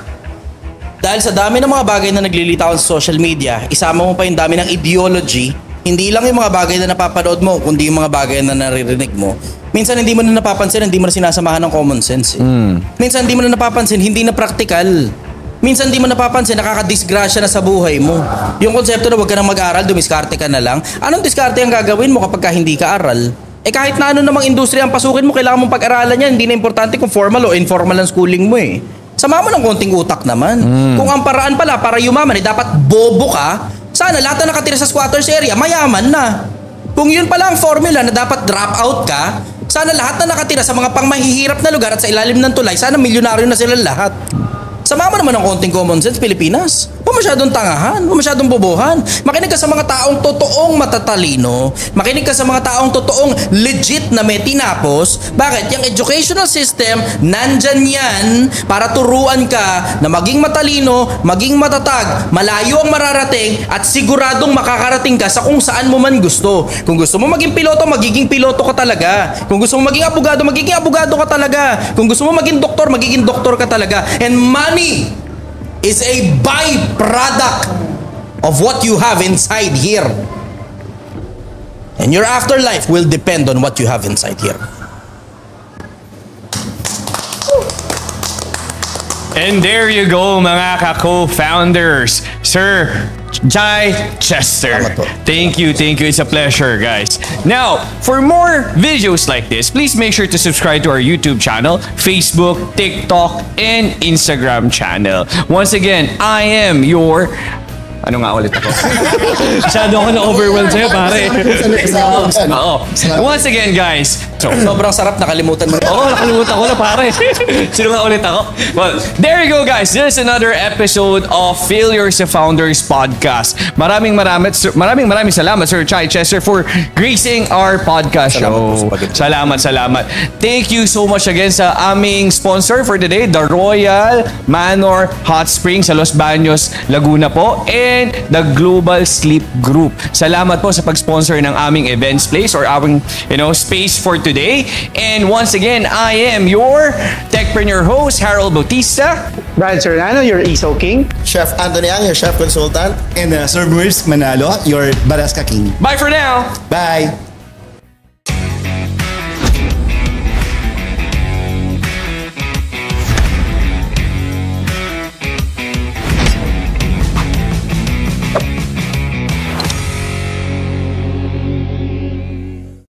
Dahil sa dami ng mga bagay na naglilitawan sa social media, isama mo pa yung dami ng ideology, hindi lang yung mga bagay na napapanood mo, kundi yung mga bagay na naririnig mo. Minsan hindi mo na napapansin, hindi mo na sinasamahan ng common sense eh. Minsan hindi mo na napapansin, hindi na practical. Minsan di mo napapansin, nakakadisgrasya na sa buhay mo. Yung konsepto na huwag ka nang mag-aral, dumiskarte ka na lang. Anong diskarte ang gagawin mo kapag ka hindi ka aral? Kahit na ano namang industriya ang pasukin mo, kailangan mong pag-aralan yan. Hindi na importante kung formal o informal ang schooling mo eh. Sama mo ng konting utak naman. Kung ang paraan pala para yumaman dapat bobo ka, sana lahat na nakatira sa squatters area, mayaman na. Kung yun pala ang formula na dapat drop out ka, sana lahat na nakatira sa mga pangmahihirap na lugar at sa ilalim ng tulay, sana milyonaryo na sila lahat. Sama mo naman ng konting common sense, Pilipinas. Huwag masyadong tangahan, huwag masyadong bobohan. Makinig ka sa mga taong totoong matatalino. Makinig ka sa mga taong totoong legit na may tinapos. Bakit? Yung educational system, nandyan yan para turuan ka na maging matalino, maging matatag, malayo ang mararating at siguradong makakarating ka sa kung saan mo man gusto. Kung gusto mo maging piloto, magiging piloto ka talaga. Kung gusto mo maging abogado, magiging abogado ka talaga. Kung gusto mo maging doktor, magiging doktor ka talaga. And money is a byproduct of what you have inside here. And your afterlife will depend on what you have inside here. And there you go, mga ka-co-founders. Sir Jai Chester. Thank you. It's a pleasure, guys. Now, for more videos like this, please make sure to subscribe to our YouTube channel, Facebook, TikTok, and Instagram channel. Once again, I am your Ano nga ulit ako? Masyado ako na-overwhelmed sa'yo, pare. Oo. Once again, guys. Sobrang sarap, nakalimutan mo. Oo, nakalimutan ko na, pare. Sino nga ulit ako? Well, there you go, guys. This is another episode of Failures to Founders podcast. Maraming salamat, Sir Chai Chester, for gracing our podcast show. Salamat. Thank you so much again sa aming sponsor for today, the Royal Manor Hot Springs sa Los Baños, Laguna po, and the Global Sleep Group. Salamat po sa pag-sponsor ng aming events place or aming, space for today. And once again, I am your techpreneur host, Harold Bautista. Brad Serrano, your ESO King. Chef Anthony Ang, your chef consultant. And Sir Merce Manalo, your Baraska King. Bye for now. Bye.